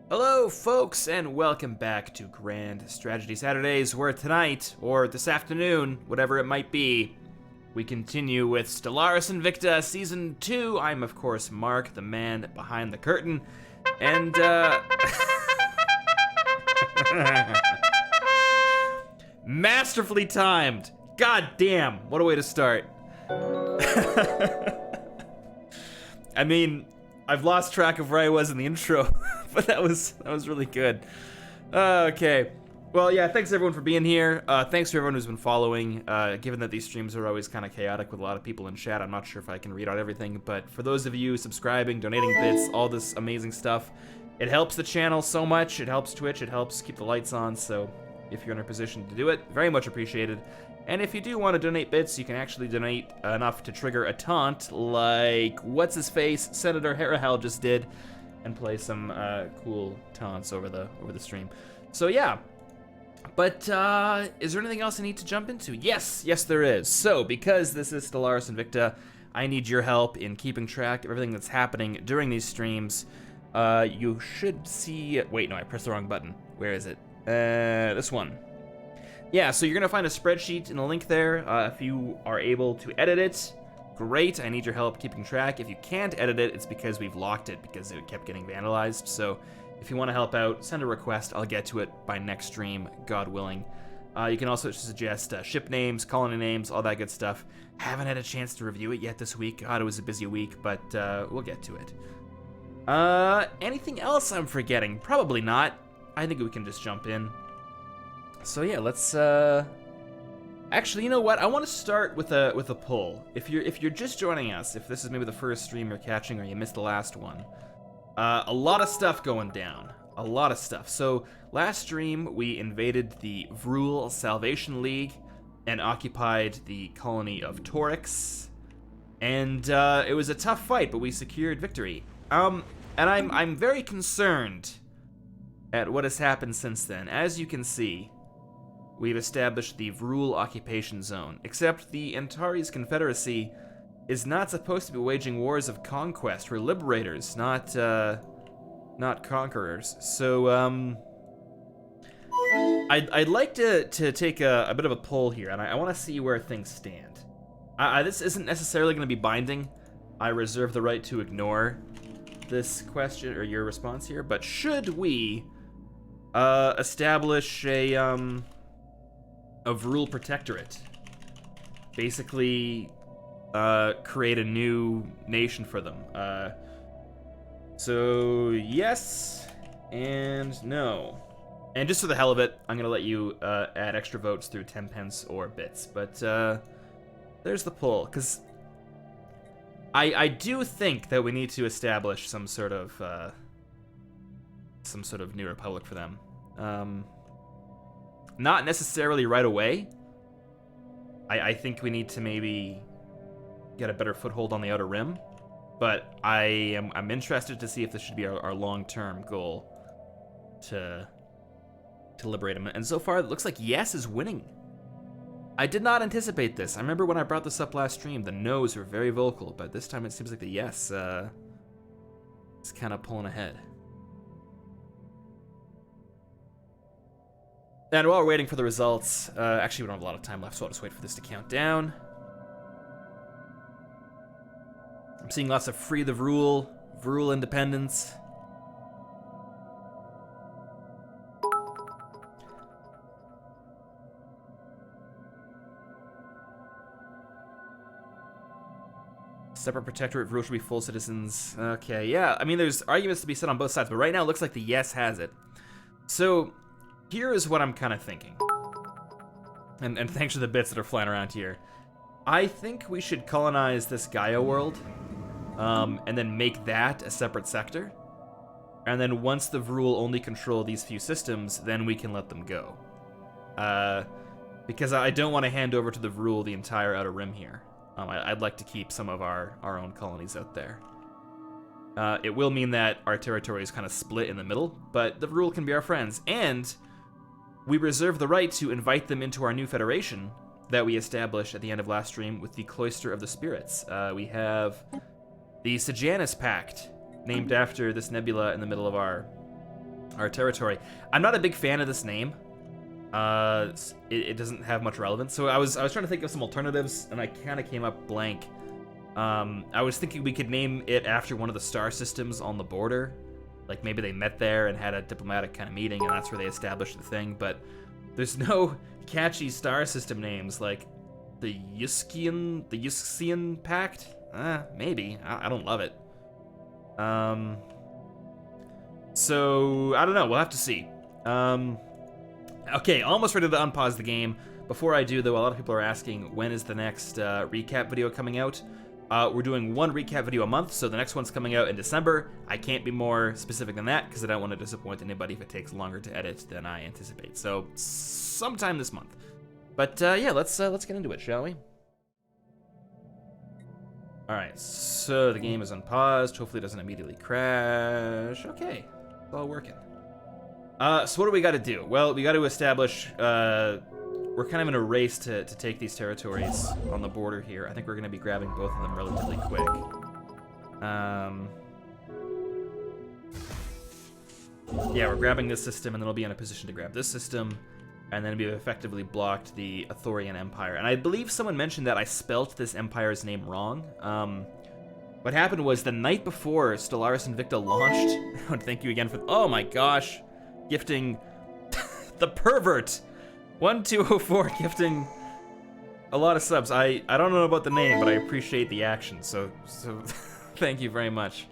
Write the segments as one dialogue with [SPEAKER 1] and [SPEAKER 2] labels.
[SPEAKER 1] Hello, folks, and welcome back to Grand Strategy Saturdays, where tonight, or this afternoon, whatever it might be, we continue with Stellaris Invicta Season 2. I'm, of course, Mark, the man behind the curtain, and, masterfully timed! God damn, what a way to start. I mean, I've lost track of where I was in the intro. But that was really good. Okay. Well, yeah, thanks everyone for being here. Thanks to everyone who's been following. Given that these streams are always kind of chaotic with a lot of people in chat, I'm not sure if I can read out everything. But for those of you subscribing, donating bits, all this amazing stuff, it helps the channel so much. It helps Twitch. It helps keep the lights on. So if you're in a position to do it, very much appreciated. And if you do want to donate bits, you can actually donate enough to trigger a taunt, like what's-his-face Senator Harahel just did, and play some cool taunts over the stream. So yeah, but is there anything else I need to jump into? Yes, there is. So because this is Stellaris Invicta, I need your help in keeping track of everything that's happening during these streams. You should see, wait, no, I pressed the wrong button. Where is it? This one. Yeah, so you're gonna find a spreadsheet in the link there. If you are able to edit it, great. I need your help keeping track. If you can't edit it, it's because we've locked it because it kept getting vandalized. So if you want to help out, send a request. I'll get to it by next stream, God willing. You can also suggest ship names, colony names, all that good stuff. Haven't had a chance to review it yet this week. God, it was a busy week, but we'll get to it. Anything else I'm forgetting? Probably not. I think we can just jump in. So yeah, let's actually, you know what? I want to start with a poll. If you're just joining us, if this is maybe the first stream you're catching or you missed the last one, a lot of stuff going down. A lot of stuff. So last stream we invaded the Vrul Salvation League and occupied the colony of Torix, and it was a tough fight, but we secured victory. And I'm very concerned at what has happened since then. As you can see, we've established the Vrul occupation zone, except the Antares Confederacy is not supposed to be waging wars of conquest. We're liberators, not conquerors. So, I'd like to take a bit of a poll here, and I want to see where things stand. This isn't necessarily going to be binding. I reserve the right to ignore this question, or your response here, but should we establish a Vrul protectorate, basically create a new nation for them? So yes and no, and just for the hell of it, I'm gonna let you add extra votes through 10 pence or bits, but there's the poll, because I do think that we need to establish some sort of new republic for them. Not necessarily right away. I think we need to maybe get a better foothold on the Outer Rim, but I'm interested to see if this should be our long-term goal to liberate them. And so far, it looks like yes is winning. I did not anticipate this. I remember when I brought this up last stream, the no's were very vocal, but this time it seems like the yes is kind of pulling ahead. And while we're waiting for the results, actually we don't have a lot of time left, so I'll just wait for this to count down. I'm seeing lots of Free the Vrul, Vrul independence. Separate protectorate, Vrul should be full citizens. Okay, yeah, I mean there's arguments to be said on both sides, but right now it looks like the yes has it. So, here is what I'm kind of thinking, and thanks to the bits that are flying around here. I think we should colonize this Gaia world, and then make that a separate sector. And then once the Vrul only control these few systems, then we can let them go. Because I don't want to hand over to the Vrul the entire Outer Rim here. I'd like to keep some of our own colonies out there. It will mean that our territory is kind of split in the middle, but the Vrul can be our friends, and we reserve the right to invite them into our new federation that we established at the end of last stream with the Cloister of the Spirits. We have the Sejanus Pact, named after this nebula in the middle of our our territory. I'm not a big fan of this name. It doesn't have much relevance. So I was trying to think of some alternatives, and I kind of came up blank. I was thinking we could name it after one of the star systems on the border. Like maybe they met there and had a diplomatic kind of meeting, and that's where they established the thing. But there's no catchy star system names like the Yuskian Pact. Maybe I don't love it. So I don't know. We'll have to see. Okay, almost ready to unpause the game. Before I do, though, a lot of people are asking when is the next recap video coming out. We're doing one recap video a month, so the next one's coming out in December. I can't be more specific than that because I don't want to disappoint anybody if it takes longer to edit than I anticipate. So sometime this month. But yeah, let's get into it, shall we? All right, so the game is unpaused. Hopefully, it doesn't immediately crash. Okay, it's all working. So what do we got to do? Well, we got to establish. We're kind of in a race to take these territories on the border here. I think we're going to be grabbing both of them relatively quick. Yeah, we're grabbing this system, and then we'll be in a position to grab this system, and then we've effectively blocked the Athorian Empire. And I believe someone mentioned that I spelt this empire's name wrong. What happened was the night before Stellaris Invicta launched, and thank you again for, oh my gosh, gifting the pervert 1204 gifting a lot of subs. I don't know about the name, but I appreciate the action. So thank you very much.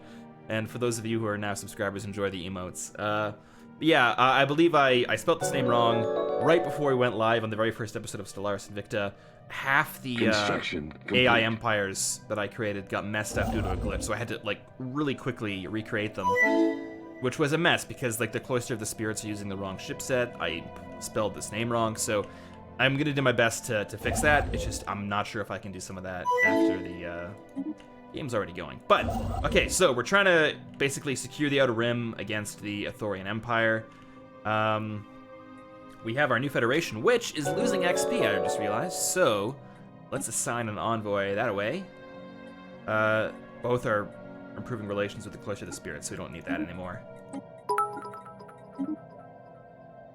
[SPEAKER 1] And for those of you who are now subscribers, enjoy the emotes. Yeah, I believe I spelt this name wrong right before we went live on the very first episode of Stellaris Invicta. Half the AI empires that I created got messed up due to a glitch, so I had to like really quickly recreate them, which was a mess because like the Cloister of the Spirits are using the wrong ship set. I spelled this name wrong, so I'm gonna do my best to fix that. It's just I'm not sure if I can do some of that after the game's already going. But okay, so we're trying to basically secure the Outer Rim against the Athorian Empire. We have our new Federation, which is losing XP, I just realized. So let's assign an envoy that way. Both are improving relations with the Cloister of the Spirits, so we don't need that anymore.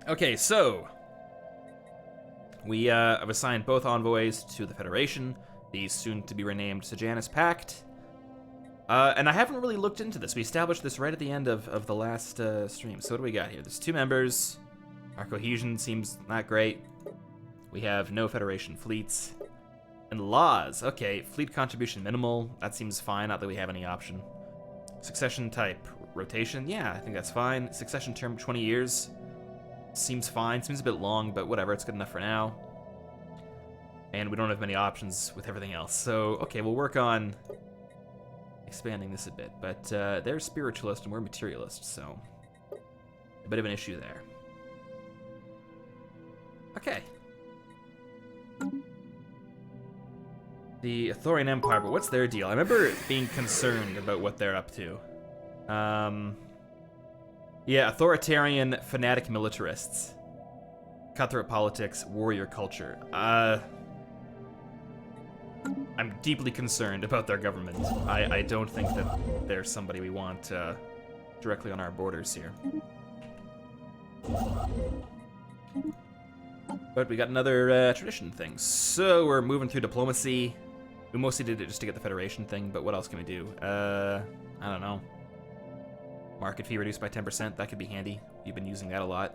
[SPEAKER 1] Okay, so we have assigned both envoys to the Federation, the soon-to-be renamed Sejanus Pact. And I haven't really looked into this. We established this right at the end of the last stream. So what do we got here? There's 2 members. Our cohesion seems not great. We have no Federation fleets. And laws. Okay, fleet contribution minimal. That seems fine, not that we have any option. Succession type. Rotation. Yeah, I think that's fine. Succession term 20 years. Seems fine. Seems a bit long, but whatever. It's good enough for now. And we don't have many options with everything else. So, okay, we'll work on expanding this a bit. But they're spiritualist and we're materialist, so a bit of an issue there. Okay. The Athorian Empire, but what's their deal? I remember being concerned about what they're up to. Yeah, authoritarian, fanatic militarists. Cutthroat politics, warrior culture. I'm deeply concerned about their government. I don't think that they're somebody we want directly on our borders here. But we got another tradition thing. So we're moving through diplomacy. We mostly did it just to get the Federation thing, but what else can we do? I don't know. Market fee reduced by 10%, that could be handy. We've been using that a lot.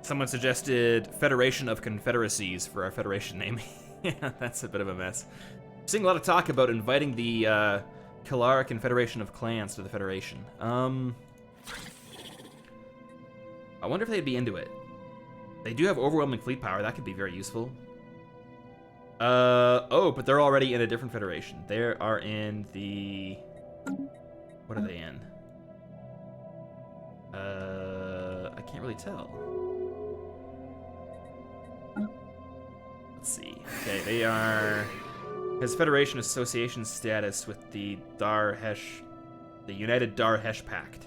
[SPEAKER 1] Someone suggested Federation of Confederacies for our Federation name. Yeah, that's a bit of a mess. I'm seeing a lot of talk about inviting the Kalara Confederation of Clans to the Federation. I wonder if they'd be into it. They do have overwhelming fleet power. That could be very useful. Oh, but they're already in a different federation. They are in the... What are they in? I can't really tell. Let's see. Okay, they are... Has Federation Association status with the Dar-Hesh... The United Dar-Hesh Pact.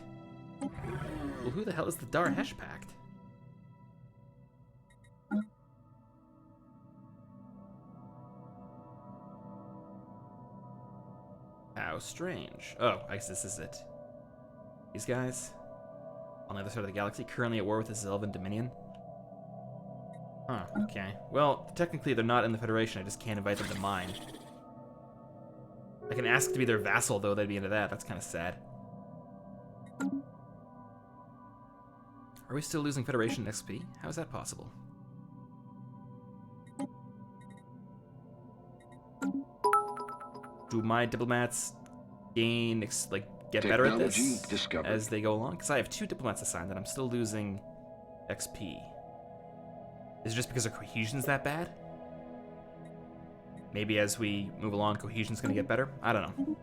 [SPEAKER 1] Well, who the hell is the Dar-Hesh Pact? How strange. Oh, I guess this is it. These guys? On the other side of the galaxy, currently at war with the Zelvan Dominion? Huh, okay. Well, technically they're not in the Federation, I just can't invite them to mine. I can ask to be their vassal, though they'd be into that. That's kind of sad. Are we still losing Federation XP? How is that possible? Do my diplomats gain, get better at this as they go along? Because I have 2 diplomats assigned and I'm still losing XP. Is it just because our cohesion's that bad? Maybe as we move along, cohesion's gonna get better? I don't know.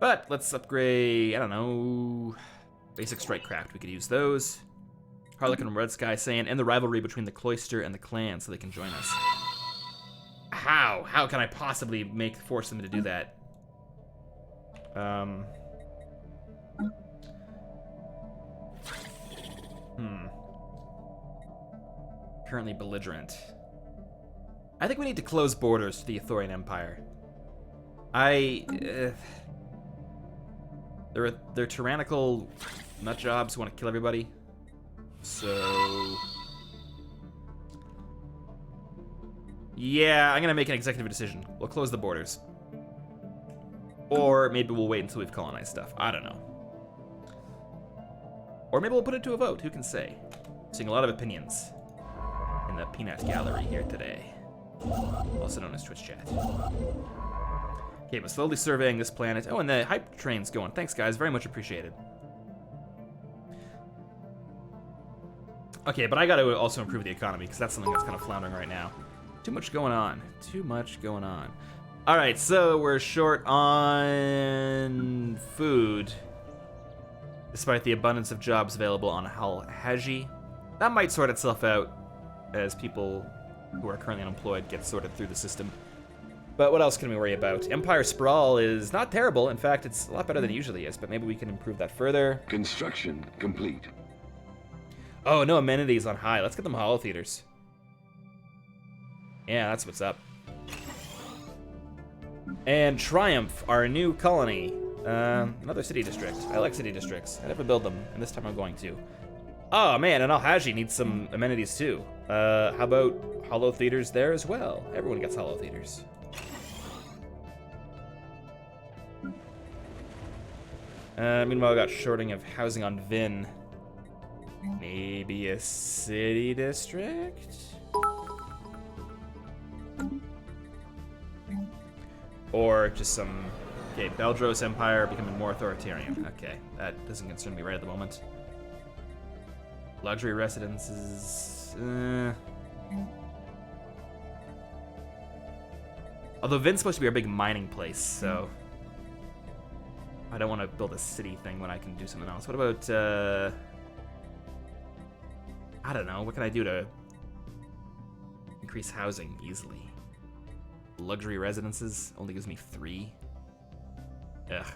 [SPEAKER 1] But let's upgrade, I don't know, basic strike craft. We could use those. Harlequin and Red Sky saying, end the rivalry between the Cloister and the clan so they can join us. How? How can I possibly force them to do that? Currently belligerent. I think we need to close borders to the Athorian Empire. They're tyrannical nutjobs who want to kill everybody. So... yeah, I'm gonna make an executive decision. We'll close the borders. Or maybe we'll wait until we've colonized stuff. I don't know. Or maybe we'll put it to a vote. Who can say? Seeing a lot of opinions in the peanut gallery here today. Also known as Twitch chat. Okay, but slowly surveying this planet. Oh, and the hype train's going. Thanks, guys. Very much appreciated. Okay, but I gotta also improve the economy, because that's something that's kind of floundering right now. Too much going on. Too much going on. Alright, so we're short on food, despite the abundance of jobs available on Haji. That might sort itself out as people who are currently unemployed get sorted through the system. But what else can we worry about? Empire Sprawl is not terrible. In fact, it's a lot better than it usually is, but maybe we can improve that further.
[SPEAKER 2] Construction complete.
[SPEAKER 1] Oh, no amenities on high. Let's get them holo theaters. Yeah, that's what's up. And Triumph, our new colony. Another city district. I like city districts. I never build them, and this time I'm going to. Oh man, and Al-Haji needs some amenities too. How about holo theaters there as well? Everyone gets holo theaters. Meanwhile, I got shorting of housing on Vin. Maybe a city district? Or just some... okay, Beldros Empire becoming more authoritarian. Okay, that doesn't concern me right at the moment. Luxury residences... although Vin's supposed to be our big mining place, so... I don't want to build a city thing when I can do something else. What about, I don't know, what can I do to increase housing easily? Luxury residences only gives me 3. Ugh.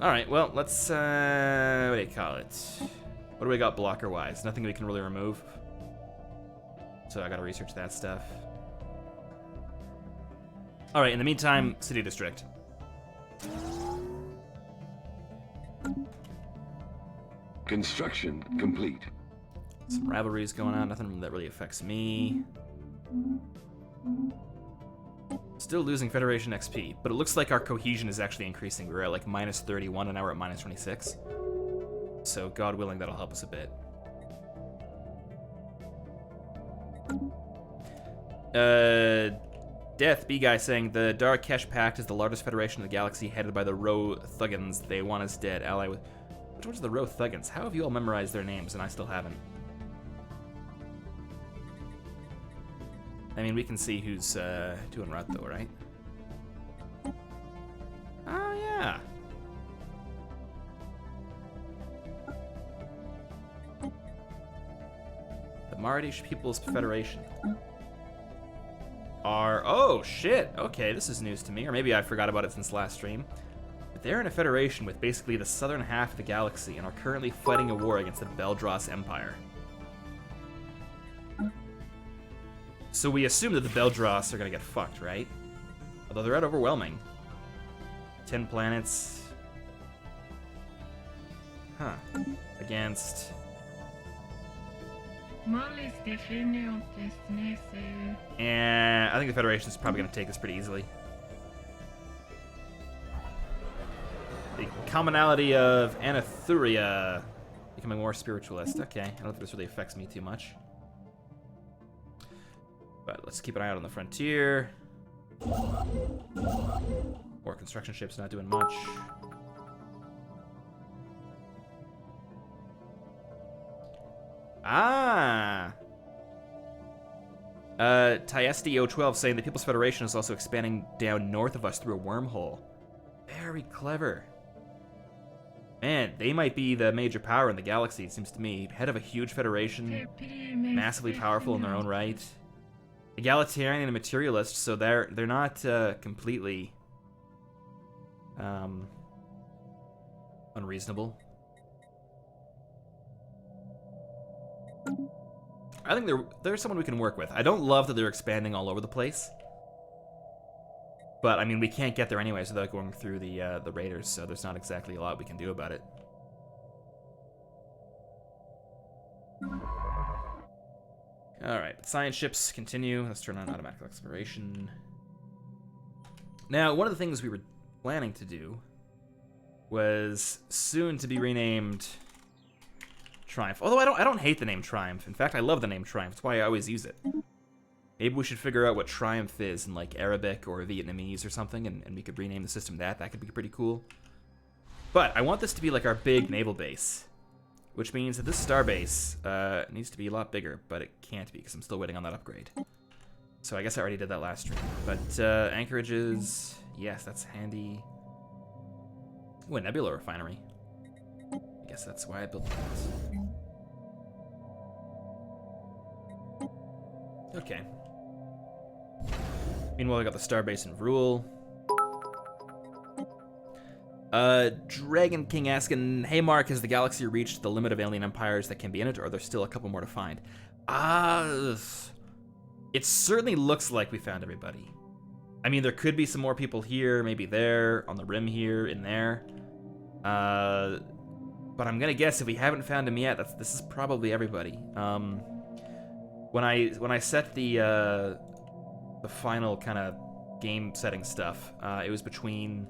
[SPEAKER 1] Alright, well, let's, what do you call it? What do we got blocker-wise? Nothing we can really remove. So I gotta research that stuff. Alright, in the meantime, city district.
[SPEAKER 2] Construction complete.
[SPEAKER 1] Some rivalries going on, nothing that really affects me. Still losing Federation XP, but it looks like our cohesion is actually increasing. We're at like minus 31 and now we're at minus 26. So God willing, that'll help us a bit. Death B guy saying the Darakesh Pact is the largest federation in the galaxy, headed by the Ro Thuggins. They want us dead. Ally with which one's the Ro Thuggins? How have you all memorized their names and I still haven't? I mean, we can see who's doing what though, right? Oh yeah. The Maradish People's Federation. Oh shit, okay, this is news to me, or maybe I forgot about it since last stream. But they're in a federation with basically the southern half of the galaxy and are currently fighting a war against the Beldros Empire. So we assume that the Beldros are gonna get fucked, right? Although they're out overwhelming. 10 planets. Huh. Against... And I think the Federation is probably going to take this pretty easily. The commonality of Anathuria. Becoming more spiritualist. Okay, I don't think this really affects me too much. But let's keep an eye out on the frontier. More construction ships, not doing much. Ah! Tiesti012 saying the People's Federation is also expanding down north of us through a wormhole. Very clever. Man, they might be the major power in the galaxy, it seems to me. Head of a huge federation, massively powerful in their own right. Egalitarian and materialist, so they're not completely unreasonable. I think they're someone we can work with. I don't love that they're expanding all over the place. But, I mean, we can't get there anyways without going through the raiders, so there's not exactly a lot we can do about it. Alright, science ships continue. Let's turn on automatic exploration. Now, one of the things we were planning to do was soon to be renamed Triumph. Although I don't hate the name Triumph. In fact, I love the name Triumph. That's why I always use it. Maybe we should figure out what Triumph is in like Arabic or Vietnamese or something, and we could rename the system that. That could be pretty cool. But I want this to be like our big naval base, which means that this starbase needs to be a lot bigger, but it can't be because I'm still waiting on that upgrade. So I guess I already did that last stream. But anchorages, yes, that's handy. Ooh, a nebula refinery. I guess that's why I built that. Okay. Meanwhile, I got the starbase in Vrul. Dragon King asking, hey Mark, has the galaxy reached the limit of alien empires that can be in it, or are there still a couple more to find? It certainly looks like we found everybody. I mean, there could be some more people here, maybe there, on the rim here, in there. But I'm gonna guess if we haven't found him yet, this is probably everybody. When I set the final kind of game setting stuff, it was between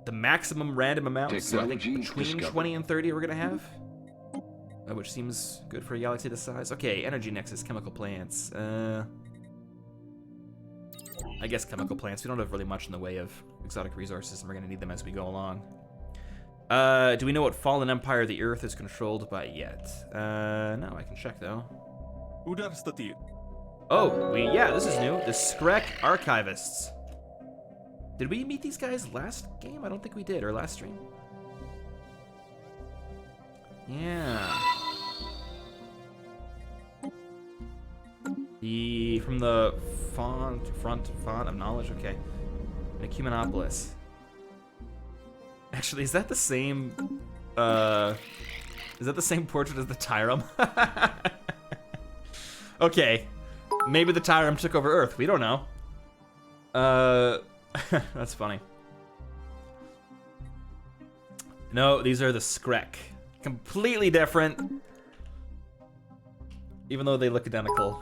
[SPEAKER 1] the maximum random amount, so I think between 20 and 30 we're gonna have, which seems good for a galaxy this size. Okay, energy nexus, chemical plants. I guess chemical plants. We don't have really much in the way of exotic resources, and we're gonna need them as we go along. Do we know what fallen empire the Earth is controlled by yet? No, I can check though. Oh, yeah, this is new. The Skrek Archivists. Did we meet these guys last game? I don't think we did, or last stream. Yeah. From the front of knowledge, okay. Ecumenopolis. Actually, is that the same portrait as the Tyrum? Okay. Maybe the Tyrum took over Earth. We don't know. That's funny. No, these are the Skrek. Completely different. Even though they look identical.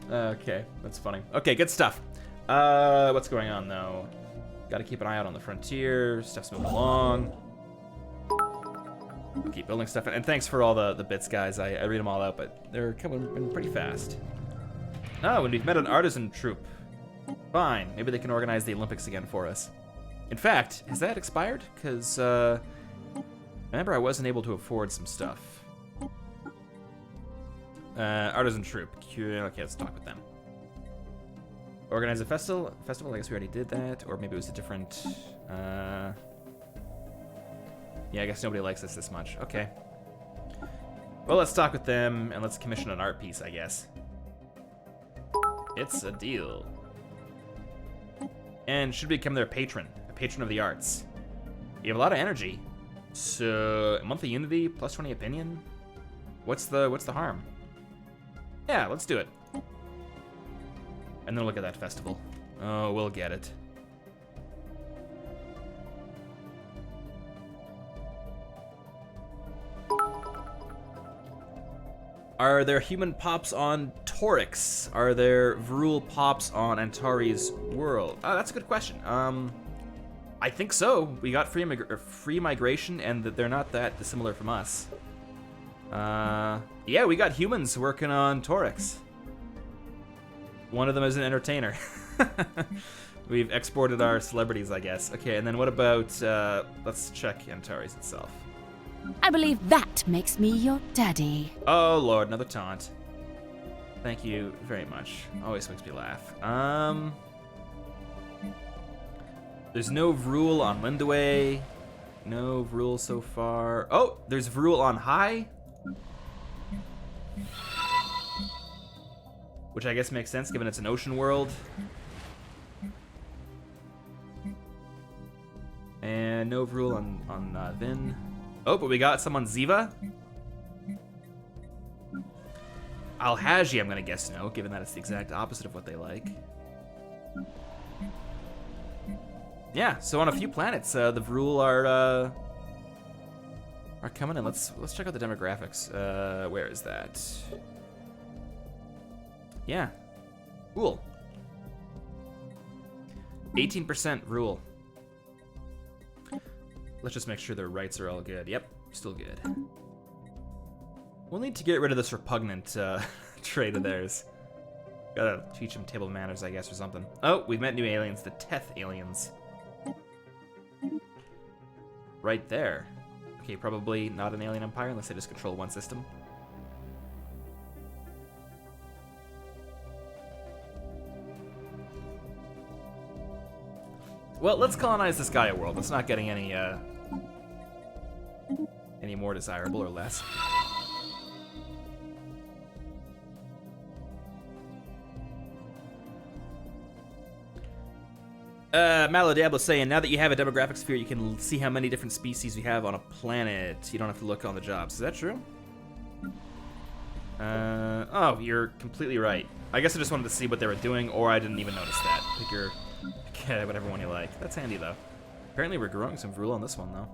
[SPEAKER 1] Okay, that's funny. Okay, good stuff. What's going on, though? Gotta keep an eye out on the frontier. Stuff's moving along. Keep building stuff. And thanks for all the bits, guys. I read them all out, but they're coming in pretty fast. Oh, and we've met an artisan troupe. Fine. Maybe they can organize the Olympics again for us. In fact, has that expired? Because, remember I wasn't able to afford some stuff. Artisan troupe. Okay, let's talk with them. Organize a festival? I guess we already did that. Or maybe it was a different, yeah, I guess nobody likes us this much. Okay. Well, let's talk with them, and let's commission an art piece, I guess. It's a deal. And should become their patron, a patron of the arts. You have a lot of energy. So, monthly unity, plus 20 opinion? What's the harm? Yeah, let's do it. And then look at that festival. Oh, we'll get it. Are there human pops on Torix? Are there Vrul pops on Antares world? Oh, that's a good question. I think so. We got free migration, and that they're not that dissimilar from us. Yeah, we got humans working on Torix. One of them is an entertainer. We've exported our celebrities, I guess. Okay, and then what about, let's check Antares itself.
[SPEAKER 3] I believe that makes me your daddy.
[SPEAKER 1] Oh, Lord, another taunt. Thank you very much. Always makes me laugh. There's no Vrul on Lindaway. No Vrul so far. Oh, there's Vrul on High. Which I guess makes sense, given it's an ocean world. And no Vrul on Vin. Oh, but we got some on Ziva. Al-Haji, I'm gonna guess no, given that it's the exact opposite of what they like. Yeah, so on a few planets, the Vrul are coming in. Let's check out the demographics. Where is that? Yeah, cool. 18% Vrul. Let's just make sure their rights are all good. Yep, still good. We'll need to get rid of this repugnant trait of theirs. Gotta teach them table manners, I guess, or something. Oh, we've met new aliens, the Teth aliens. Right there. Okay, probably not an alien empire unless they just control one system. Well, let's colonize this Gaia world. It's not getting any more desirable or less. Malodiablo saying, now that you have a demographic sphere, you can see how many different species you have on a planet. You don't have to look on the jobs. Is that true? Oh, you're completely right. I guess I just wanted to see what they were doing, or I didn't even notice that. Pick whatever one you like. That's handy, though. Apparently we're growing some Vrul on this one, though.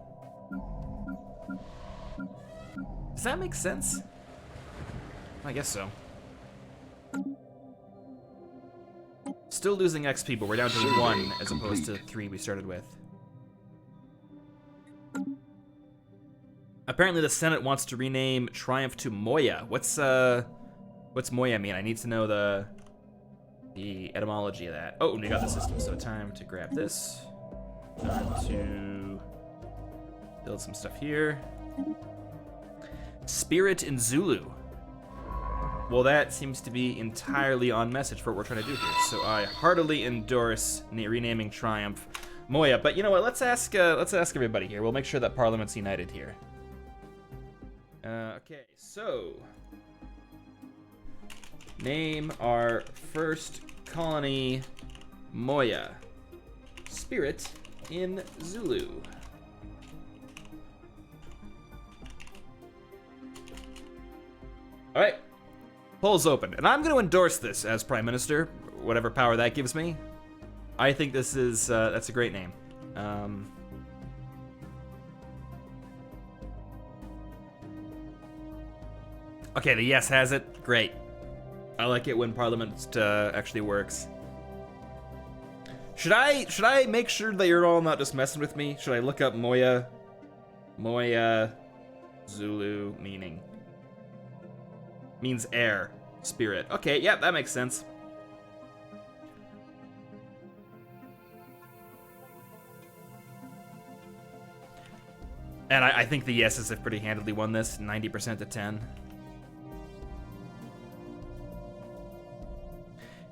[SPEAKER 1] Does that make sense? I guess so. Still losing XP, but we're down to 1 as opposed to 3 we started with. Apparently the Senate wants to rename Triumph to Moya. What's Moya mean? I need to know the etymology of that. Oh, and we got the system, so time to grab this. Time to build some stuff here. Spirit in Zulu. Well, that seems to be entirely on message for what we're trying to do here. So I heartily endorse renaming Triumph Moya. But you know what? Let's ask everybody here. We'll make sure that Parliament's united here. Okay, so name our first colony Moya. Spirit in Zulu. All right. Polls open, and I'm going to endorse this as Prime Minister, whatever power that gives me. I think this is, that's a great name. Okay, the yes has it. Great. I like it when Parliament actually works. Should I make sure that you're all not just messing with me? Should I look up Moya Zulu meaning? Means air, spirit. Okay, yeah, that makes sense. And I think the yeses have pretty handily won this, 90% to 10.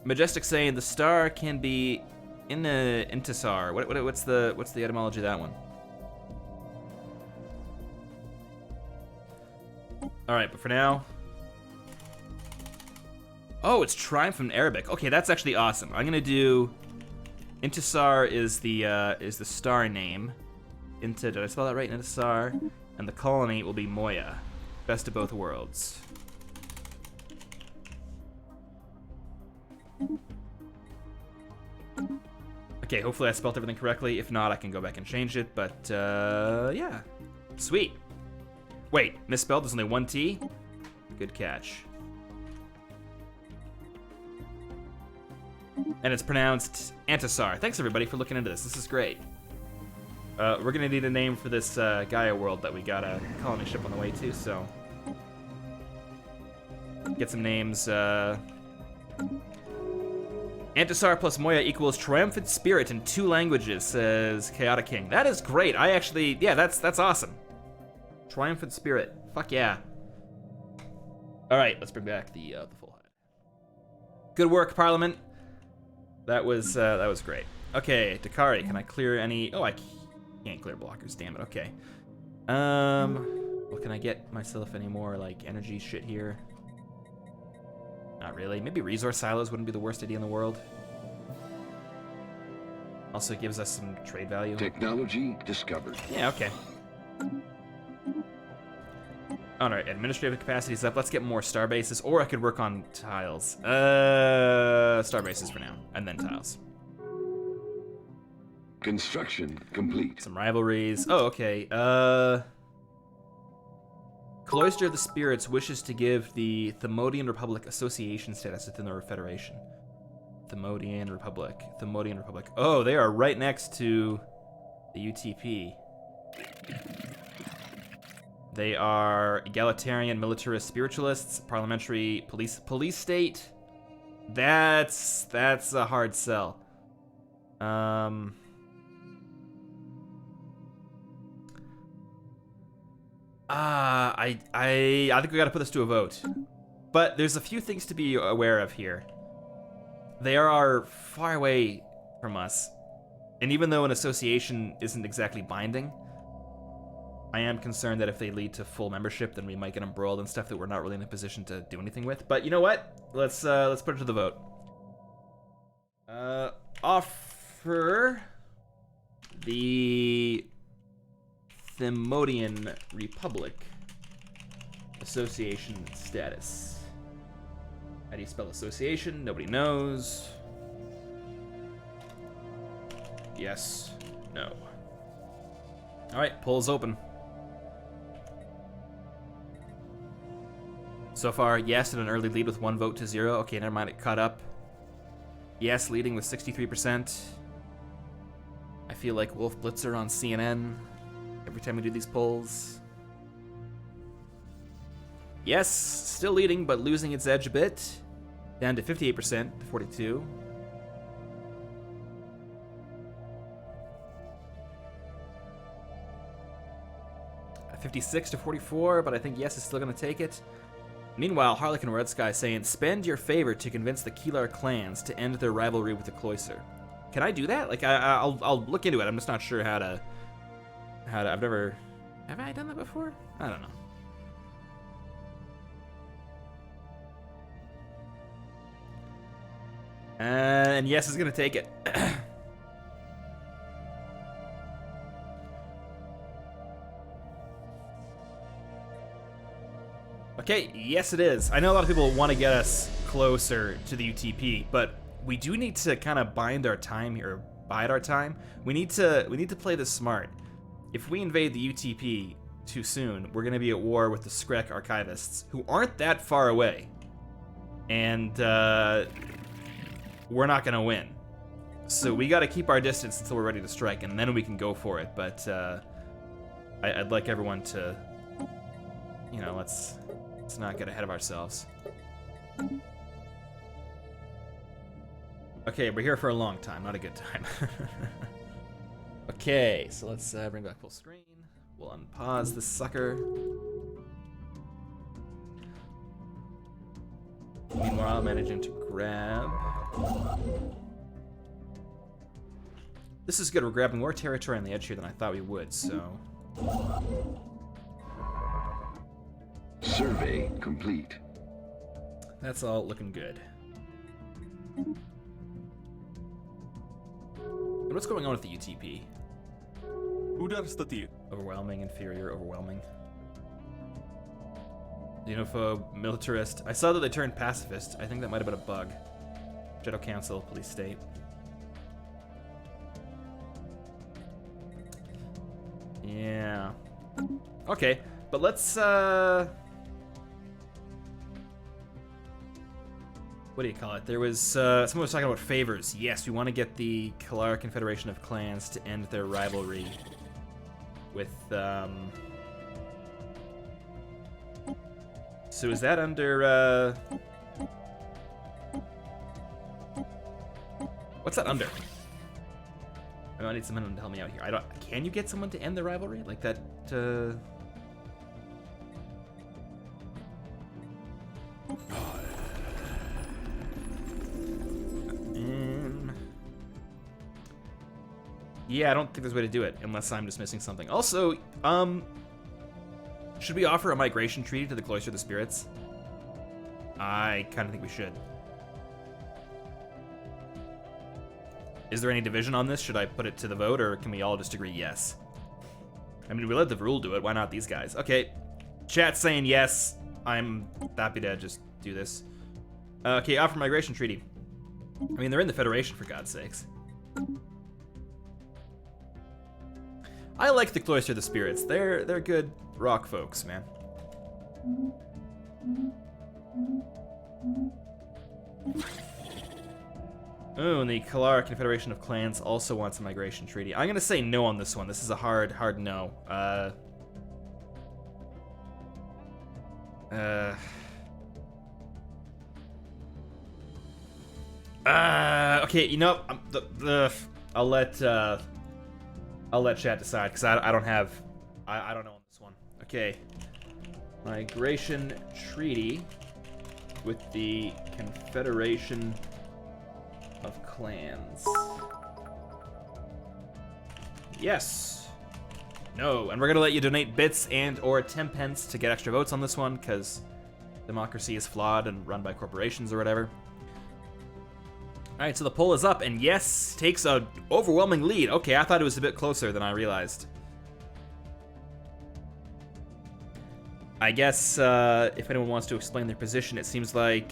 [SPEAKER 1] Majestic saying the star can be in the intisar. What's the etymology of that one? All right, but for now. Oh, it's triumph in Arabic. Okay, that's actually awesome. I'm gonna do Intisar is the star name. Did I spell that right? Intisar, and the colony will be Moya. Best of both worlds. Okay, hopefully I spelled everything correctly. If not, I can go back and change it, but yeah. Sweet. Wait, misspelled, there's only one T? Good catch. And it's pronounced Antasar. Thanks everybody for looking into this. This is great. We're gonna need a name for this Gaia world that we got a colony ship on the way to, so get some names. Antasar plus Moya equals triumphant spirit in 2 languages, says Chaotic King. That is great. I actually, yeah, that's awesome. Triumphant spirit. Fuck yeah. All right, let's bring back the full head. Good work, Parliament. That was great. Okay, Dakari, can I clear any? Oh, I can't clear blockers. Damn it. Okay. Well, can I get myself any more like energy shit here? Not really. Maybe resource silos wouldn't be the worst idea in the world. Also gives us some trade value.
[SPEAKER 2] Technology discovered.
[SPEAKER 1] Yeah, okay. Alright, administrative capacity is up. Let's get more star bases, or I could work on tiles. Star bases for now, and then tiles.
[SPEAKER 2] Construction complete.
[SPEAKER 1] Some rivalries. Oh, okay. Cloister of the Spirits wishes to give the Themodian Republic association status within the Federation. Themodian Republic. Oh, they are right next to the UTP. They are egalitarian, militarist, spiritualists, parliamentary, police state. That's a hard sell. I think we gotta put this to a vote. But there's a few things to be aware of here. They are far away from us. And even though an association isn't exactly binding, I am concerned that if they lead to full membership, then we might get embroiled in stuff that we're not really in a position to do anything with. But you know what? Let's put it to the vote. Offer the Themodian Republic association status. How do you spell association? Nobody knows. Yes. No. All right, poll's open. So far, yes, in an early lead with 1 vote to 0. Okay, never mind, it caught up. Yes, leading with 63%. I feel like Wolf Blitzer on CNN every time we do these polls. Yes, still leading, but losing its edge a bit. Down to 58% to 42. At 56 to 44, but I think yes is still going to take it. Meanwhile, Harlequin Red Sky saying, spend your favor to convince the Keelar clans to end their rivalry with the Cloister. Can I do that? Like, I'll look into it. I'm just not sure how to. I've never. Have I done that before? I don't know. And yes is gonna take it. Okay, yes it is. I know a lot of people want to get us closer to the UTP, but we do need to kind of bide our time here. We need to play this smart. If we invade the UTP too soon, we're gonna be at war with the Skrek archivists, who aren't that far away, and we're not gonna win. So we got to keep our distance until we're ready to strike, and then we can go for it. But I'd like everyone to, you know, let's not get ahead of ourselves. Okay, we're here for a long time, not a good time. Okay, so let's bring back full screen. We'll unpause this sucker. Meanwhile, managing to grab. This is good. We're grabbing more territory on the edge here than I thought we would, so.
[SPEAKER 2] Survey complete.
[SPEAKER 1] That's all looking good. And what's going on with the UTP? Overwhelming, inferior, overwhelming. Xenophobe, militarist. I saw that they turned pacifist. I think that might have been a bug. Shadow Council, police state. Yeah. Okay, but let's, what do you call it? There was, someone was talking about favors. Yes, we want to get the Cloister Confederation of Clans to end their rivalry with, so is that under, what's that under? I need someone to help me out here. Can you get someone to end the rivalry? Like that, yeah, I don't think there's a way to do it, unless I'm just missing something. Also, should we offer a migration treaty to the Cloister of the Spirits? I kind of think we should. Is there any division on this? Should I put it to the vote, or can we all just agree yes? I mean, we let the Vrul do it. Why not these guys? Okay, chat's saying yes. I'm happy to just do this. Okay, offer migration treaty. I mean, they're in the Federation, for God's sakes. I like the Cloister of the Spirits. They're good rock folks, man. Oh, and the Cloister Confederation of Clans also wants a migration treaty. I'm gonna say no on this one. This is a hard no. Okay, you know, I'll let chat decide, because I don't know on this one. Okay, migration treaty with the Confederation of Clans. Yes. No, and we're gonna let you donate bits and or 10 pence to get extra votes on this one, because democracy is flawed and run by corporations or whatever. Alright, so the poll is up, and yes takes a overwhelming lead. Okay, I thought it was a bit closer than I realized. I guess if anyone wants to explain their position, it seems like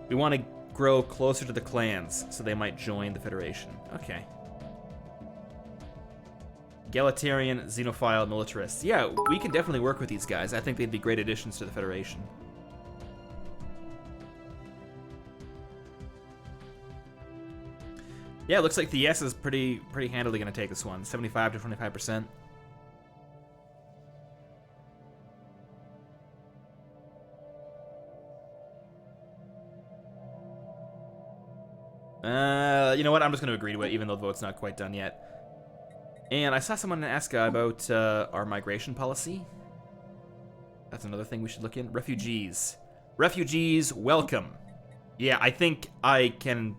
[SPEAKER 1] we want to grow closer to the clans, so they might join the Federation. Okay. Egalitarian, xenophile, militarists. Yeah, we can definitely work with these guys. I think they'd be great additions to the Federation. Yeah, it looks like the yes is pretty handily going to take this one. 75 to 25%. You know what? I'm just going to agree to it, even though the vote's not quite done yet. And I saw someone ask about our migration policy. That's another thing we should look in. Refugees. Refugees, welcome. Yeah, I think I can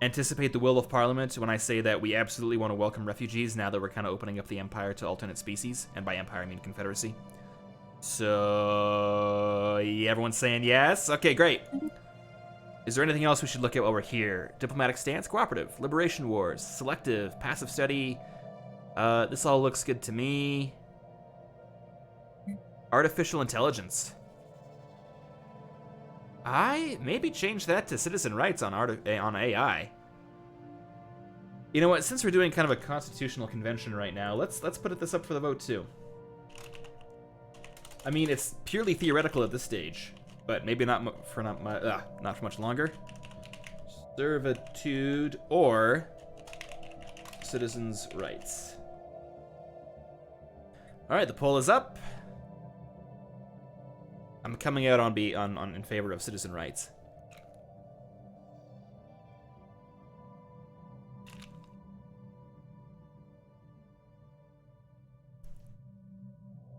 [SPEAKER 1] anticipate the will of Parliament when I say that we absolutely want to welcome refugees now that we're kind of opening up the Empire to alternate species. And by Empire, I mean Confederacy. So, yeah, everyone's saying yes? Okay, great. Is there anything else we should look at while we're here? Diplomatic stance, cooperative, liberation wars, selective, passive study. This all looks good to me. Artificial intelligence. I maybe change that to citizen rights on AI. You know what? Since we're doing kind of a constitutional convention right now, let's put this up for the vote too. I mean, it's purely theoretical at this stage, but maybe not for much longer. Servitude or citizens' rights. All right, the poll is up. I'm coming out in favor of citizen rights. –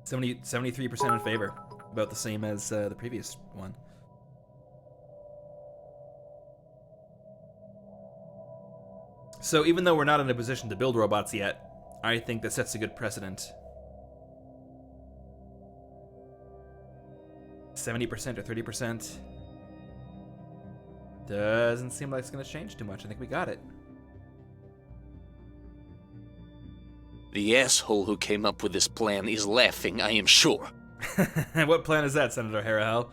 [SPEAKER 1] 73% in favor, about the same as the previous one. So even though we're not in a position to build robots yet, I think that sets a good precedent. 70% or 30%. Doesn't seem like it's going to change too much. I think we got it.
[SPEAKER 4] The asshole who came up with this plan is laughing, I am sure.
[SPEAKER 1] What plan is that, Senator Harahel?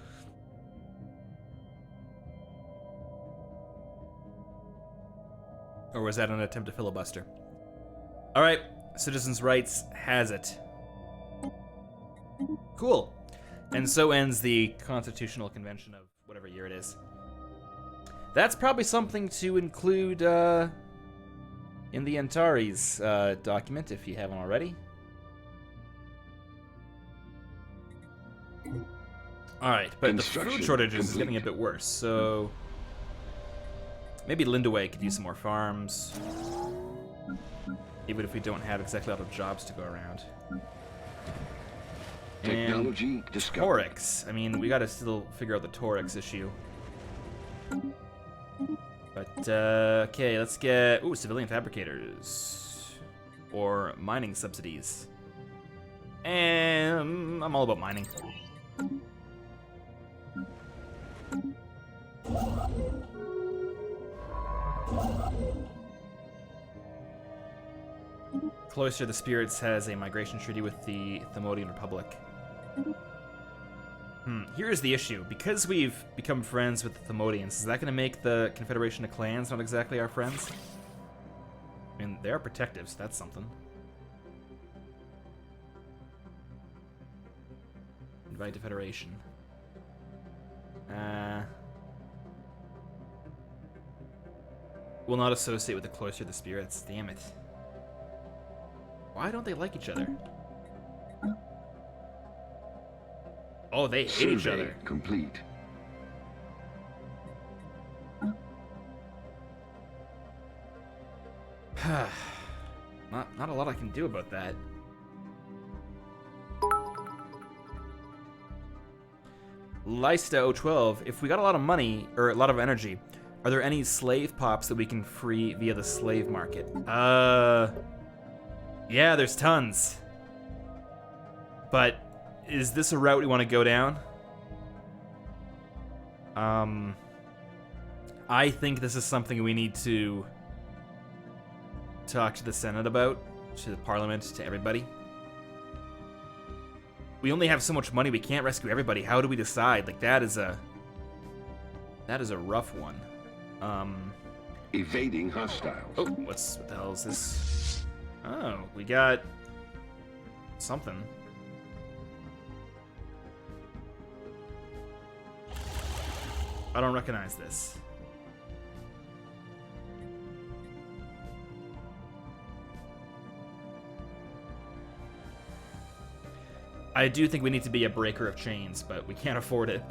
[SPEAKER 1] Or was that an attempt to filibuster? All right, Citizens' Rights has it. Cool. And so ends the Constitutional Convention of whatever year it is. That's probably something to include in the Antares document, if you haven't already. Alright, but the food shortages is getting a bit worse, so... maybe Lindaway could use some more farms. Even if we don't have exactly a lot of jobs to go around.
[SPEAKER 2] Technology discovered.
[SPEAKER 1] Torix. I mean, we gotta still figure out the Torix issue. But, okay, let's get... ooh, civilian fabricators. Or mining subsidies. And I'm all about mining. Cloister the Spirits has a migration treaty with the Thermodian Republic. Here's the issue. Because we've become friends with the Thermodians, is that going to make the Confederation of Clans not exactly our friends? I mean, they are protective, so that's something. Invite to Federation. Will not associate with the Cloister of the Spirits. Damn it. Why don't they like each other? Oh, they hate each other.
[SPEAKER 2] Complete.
[SPEAKER 1] Not a lot I can do about that. Lysta 012, if we got a lot of money, or a lot of energy, are there any slave pops that we can free via the slave market? Yeah, there's tons. But is this a route we want to go down? I think this is something we need to talk to the Senate about, to the Parliament, to everybody. We only have so much money, we can't rescue everybody. How do we decide? Like, that is a rough one.
[SPEAKER 2] Evading hostiles.
[SPEAKER 1] Oh, what the hell is this? Oh, we got something. I don't recognize this. I do think we need to be a breaker of chains, but we can't afford it.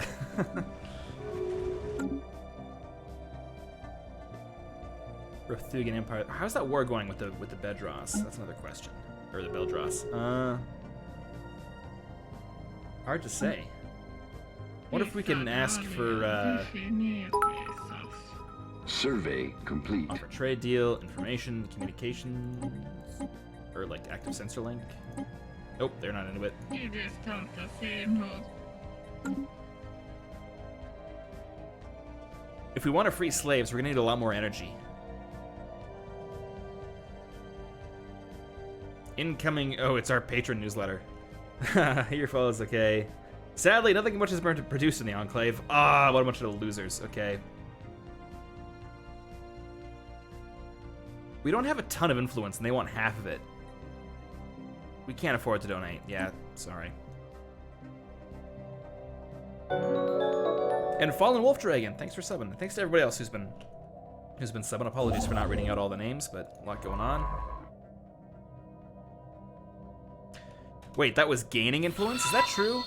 [SPEAKER 1] Rothugan Empire. How's that war going with the Bedros? That's another question. Or the Beldros. Hard to say. What if we can ask for
[SPEAKER 2] Survey complete.
[SPEAKER 1] offer trade deal, information, communications, or like active sensor link? Nope, they're not into it. If we want to free slaves, we're gonna need a lot more energy. Incoming. Oh, it's our patron newsletter. Your follows, okay. Sadly, nothing much has been produced in the Enclave. Ah, what a bunch of losers. Okay. We don't have a ton of influence, and they want half of it. We can't afford to donate. Yeah, sorry. And Fallen Wolf Dragon, thanks for subbing. And thanks to everybody else who's been subbing. Apologies for not reading out all the names, but a lot going on. Wait, that was gaining influence? Is that true?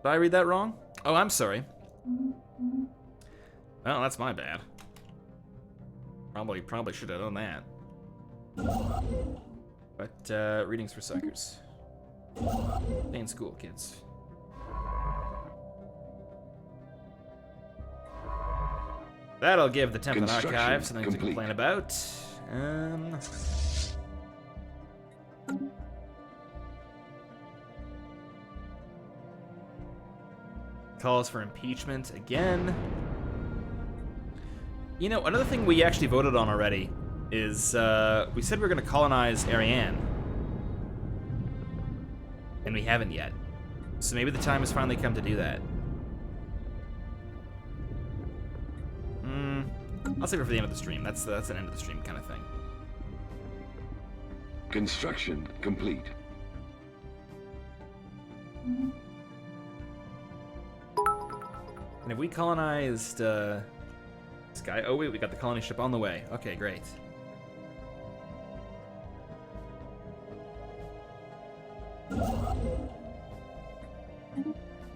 [SPEAKER 1] Did I read that wrong? Oh, I'm sorry. Well, that's my bad. Probably should have done that. But, readings for suckers. Stay in school, kids. That'll give the Templin Archive something to complain about. Calls for impeachment again. You know, another thing we actually voted on already is we said we were going to colonize Ariane. And we haven't yet. So maybe the time has finally come to do that. I'll save it for the end of the stream. That's an end of the stream kind of thing.
[SPEAKER 2] Construction complete.
[SPEAKER 1] And have we colonized this guy? Oh wait, we got the colony ship on the way. Okay, great. A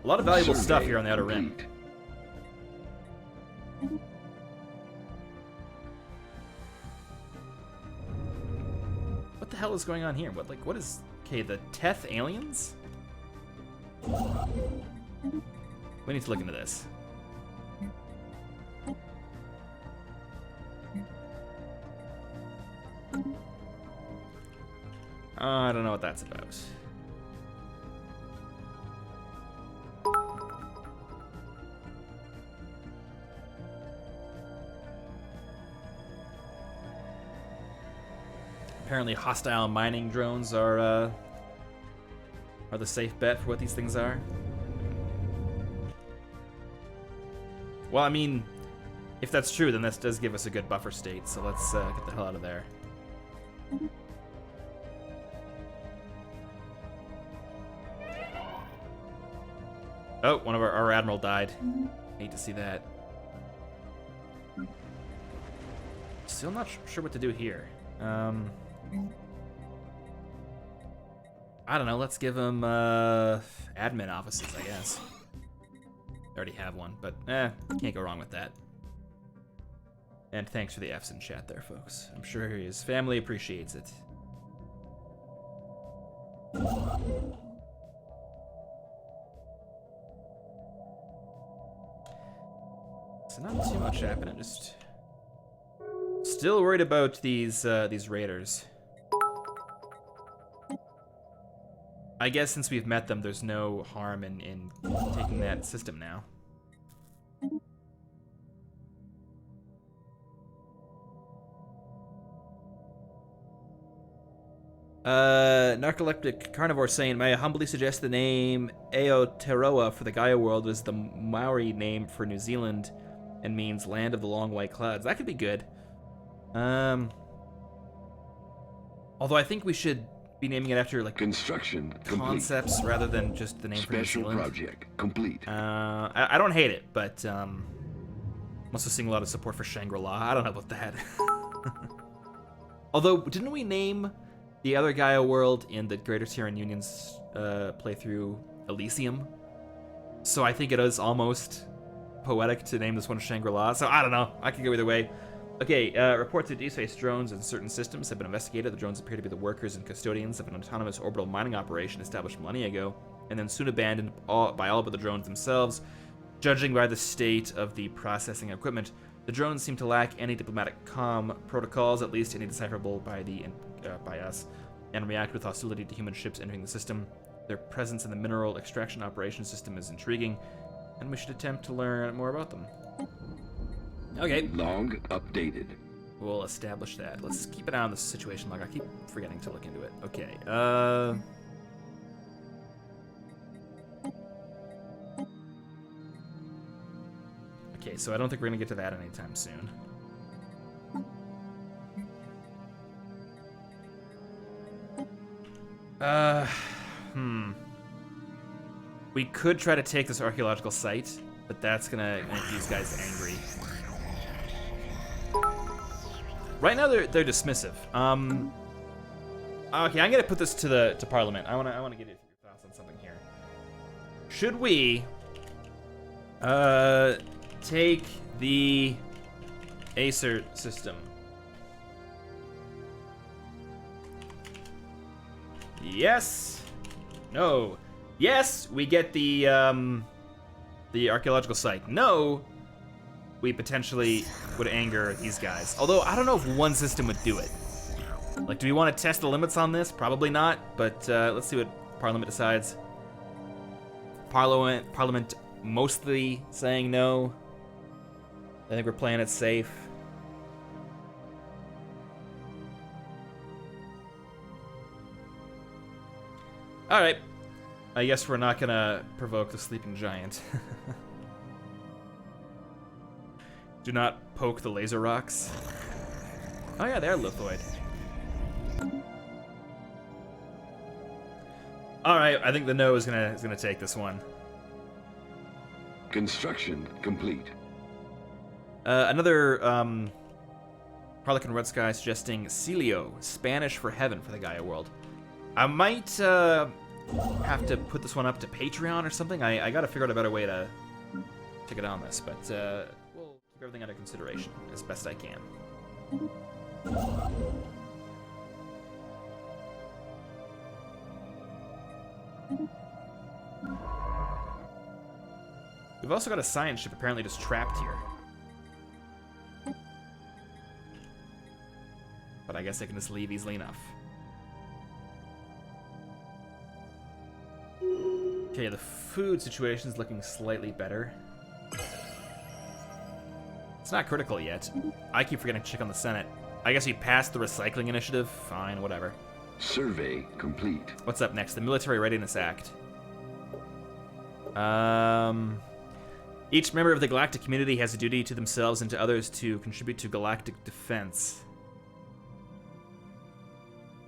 [SPEAKER 1] lot of valuable stuff
[SPEAKER 2] Survey
[SPEAKER 1] here on the Outer Rim.
[SPEAKER 2] complete.
[SPEAKER 1] What the hell is going on here? What is... Okay, the Teth aliens? We need to look into this. I don't know what that's about. Apparently hostile mining drones are the safe bet for what these things are. Well, I mean, if that's true, then this does give us a good buffer state, so let's get the hell out of there. Oh, one of our admiral died. Hate to see that. Still not sure what to do here. I don't know, let's give him admin offices, I guess. I already have one, but can't go wrong with that. And thanks for the Fs in chat there, folks. I'm sure his family appreciates it. So not too much happening, just still worried about these raiders. I guess since we've met them, there's no harm in taking that system now. Narcoleptic Carnivore saying, may I humbly suggest the name Aotearoa for the Gaia world is the Maori name for New Zealand and means land of the long white clouds. That could be good. Although I think we should be naming it after like
[SPEAKER 2] Construction complete.
[SPEAKER 1] concepts rather than just the name for New
[SPEAKER 2] Special
[SPEAKER 1] Zealand.
[SPEAKER 2] project complete.
[SPEAKER 1] I don't hate it, but I'm also seeing a lot of support for Shangri-La. I don't know about that. Although, didn't we name the other Gaia world in the Greater Terran Union's playthrough Elysium? So I think it is almost poetic to name this one Shangri-La. So I don't know. I could go either way. Okay, reports of deep-space drones in certain systems have been investigated. The drones appear to be the workers and custodians of an autonomous orbital mining operation established millennia ago, and then soon abandoned by all but the drones themselves. Judging by the state of the processing equipment, the drones seem to lack any diplomatic comm protocols, at least any decipherable by us, and react with hostility to human ships entering the system. Their presence in the mineral extraction operation system is intriguing, and we should attempt to learn more about them. Okay.
[SPEAKER 2] Log updated.
[SPEAKER 1] We'll establish that. Let's keep an eye on the situation log. I keep forgetting to look into it. Okay. Okay, so I don't think we're gonna get to that anytime soon. We could try to take this archaeological site, but that's gonna make these guys angry. Right now they're dismissive. Okay, I'm gonna put this to Parliament. I wanna get your thoughts on something here. Should we take the Acer system? Yes. No. Yes, we get the archaeological site. No, we potentially would anger these guys. Although I don't know if one system would do it. Like, do we want to test the limits on this? Probably not. But let's see what Parliament decides. Parliament mostly saying no. I think we're playing it safe. All right. I guess we're not gonna provoke the sleeping giant. Do not poke the laser rocks. Oh yeah, they are lithoid. All right, I think the no is gonna take this one.
[SPEAKER 2] Construction complete.
[SPEAKER 1] Another Harlequin Red Sky suggesting Celio, Spanish for heaven for the Gaia world. I might have to put this one up to Patreon or something. I gotta figure out a better way to get on this, but we'll keep everything under consideration as best I can. We've also got a science ship apparently just trapped here. But I guess I can just leave easily enough. Okay, the food situation is looking slightly better. It's not critical yet. I keep forgetting to check on the Senate. I guess we passed the recycling initiative. Fine, whatever.
[SPEAKER 2] Survey complete.
[SPEAKER 1] What's up next? The Military Readiness Act. Each member of the galactic community has a duty to themselves and to others to contribute to galactic defense.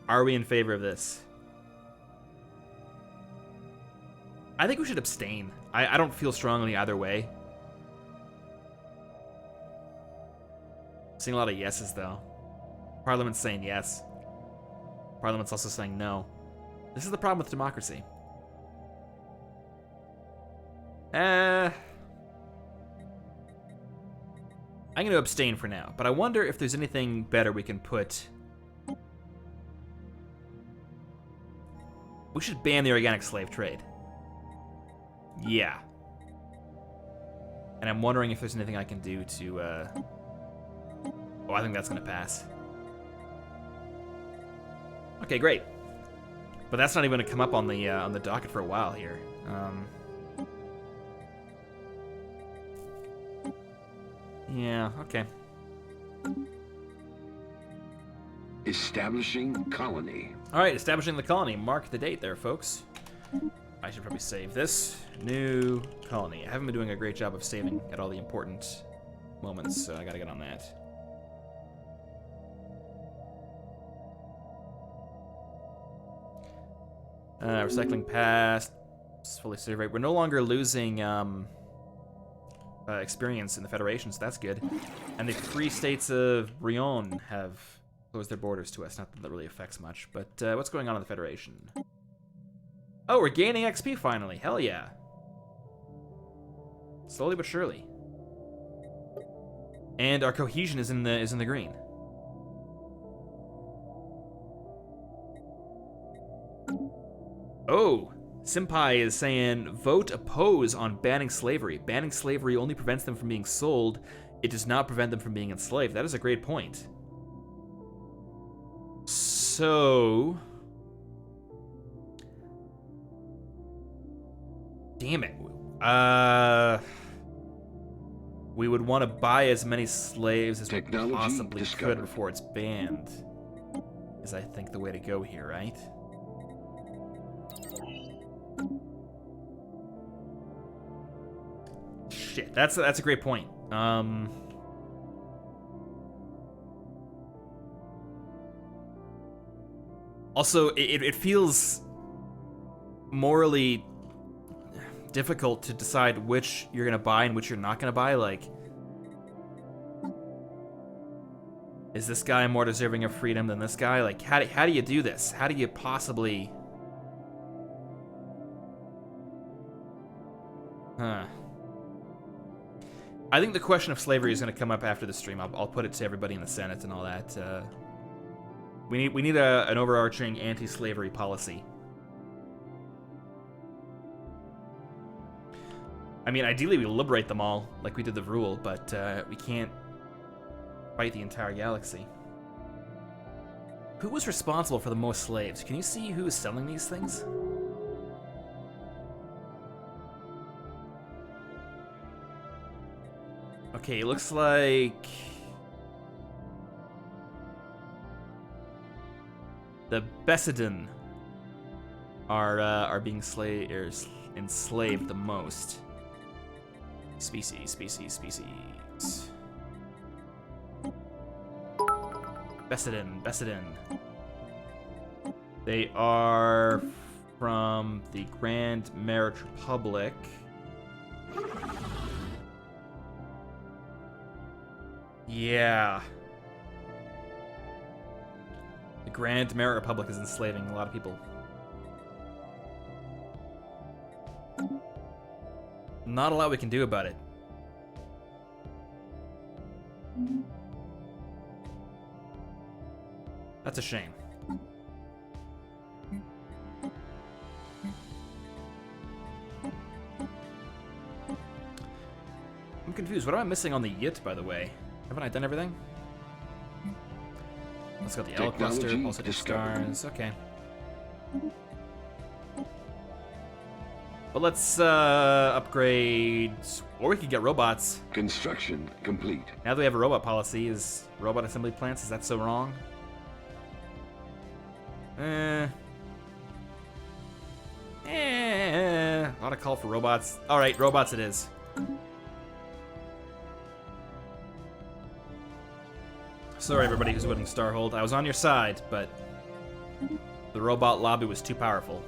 [SPEAKER 1] Are we in favor of this? I think we should abstain. I don't feel strongly either way. Seeing a lot of yeses, though. Parliament's saying yes. Parliament's also saying no. This is the problem with democracy. I'm going to abstain for now, but I wonder if there's anything better we can put. We should ban the organic slave trade. Yeah. And I'm wondering if there's anything I can do to, Oh, I think that's going to pass. Okay, great. But that's not even going to come up on the docket for a while here. Yeah, okay.
[SPEAKER 2] Establishing colony.
[SPEAKER 1] All right, establishing the colony. Mark the date there, folks. I should probably save this. New colony. I haven't been doing a great job of saving at all the important moments, so I gotta get on that. Recycling past. Fully surveyed. We're no longer losing experience in the Federation, so that's good. And the Free States of Brion have closed their borders to us. Not that that really affects much, but what's going on in the Federation? Oh, we're gaining XP finally. Hell yeah. Slowly but surely. And our cohesion is in the green. Oh, Senpai is saying, vote oppose on banning slavery. Banning slavery only prevents them from being sold. It does not prevent them from being enslaved. That is a great point. So... damn it. We would want to buy as many slaves as we possibly could before it's banned. Is, I think, the way to go here, right? Shit, that's a great point. Also, it feels morally difficult to decide which you're gonna buy and which you're not gonna buy. Like, is this guy more deserving of freedom than this guy? Like, how do you do this? How do you possibly... Huh. I think the question of slavery is going to come up after the stream. I'll put it to everybody in the Senate and all that. We need an overarching anti-slavery policy. I mean, ideally we liberate them all, like we did the Vrul, but we can't fight the entire galaxy. Who was responsible for the most slaves? Can you see who is selling these things? Okay, it looks like the Bessedin are being enslaved the most. Species. Bessedin. They are from the Grand Merit Republic. Yeah. The Grand Merit Republic is enslaving a lot of people. Not a lot we can do about it. That's a shame. I'm confused. What am I missing on the Yit, by the way? Haven't I done everything? Let's go the L cluster, pulsating stars. Okay. But let's upgrade, or we could get robots.
[SPEAKER 2] Construction complete.
[SPEAKER 1] Now that we have a robot policy, is robot assembly plants, is that so wrong? A lot of call for robots. All right, robots it is. Sorry, everybody who's winning Starhold. I was on your side, but the robot lobby was too powerful.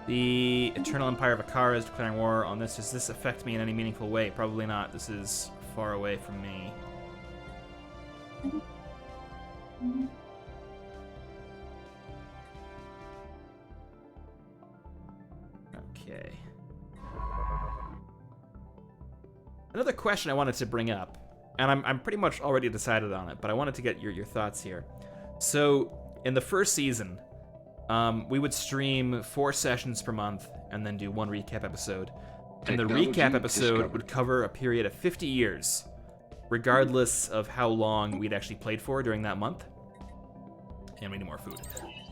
[SPEAKER 1] The Eternal Empire of Akara is declaring war on this. Does this affect me in any meaningful way? Probably not. This is far away from me. Okay. Another question I wanted to bring up, and I'm pretty much already decided on it, but I wanted to get your thoughts here. So, in the first season, we would stream 4 sessions per month and then do 1 recap episode. And the recap episode would cover a period of 50 years, regardless of how long we'd actually played for during that month. And we need more food.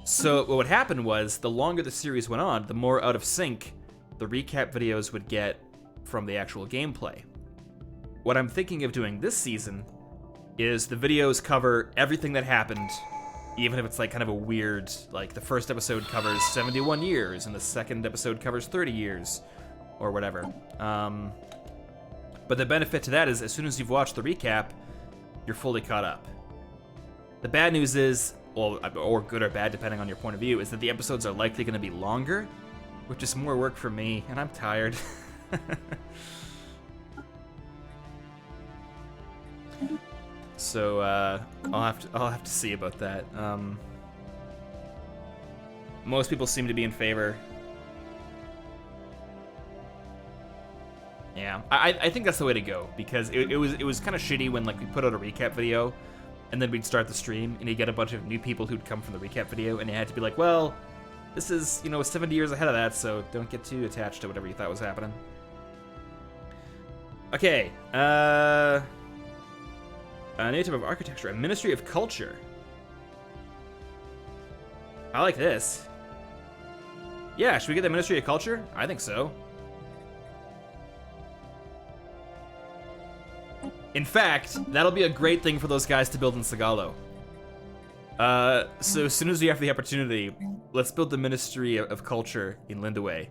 [SPEAKER 1] So what would happen was, the longer the series went on, the more out of sync the recap videos would get from the actual gameplay. What I'm thinking of doing this season is the videos cover everything that happened, even if it's like kind of a weird, like the first episode covers 71 years and the second episode covers 30 years or whatever. But the benefit to that is, as soon as you've watched the recap, you're fully caught up. The bad news is, well, or good or bad depending on your point of view, is that the episodes are likely going to be longer, which is more work for me, and I'm tired. So I'll have to see about that. Most people seem to be in favor. Yeah, I think that's the way to go, because it was kind of shitty when, like, we put out a recap video and then we'd start the stream and you get a bunch of new people who'd come from the recap video and you had to be like, well, this is, 70 years ahead of that, so don't get too attached to whatever you thought was happening. Okay, native of architecture, a ministry of culture. I like this. Yeah, should we get the Ministry of Culture? I think so. In fact, that'll be a great thing for those guys to build in Sagalo. So as soon as we have the opportunity, let's build the Ministry of Culture in Lindaway.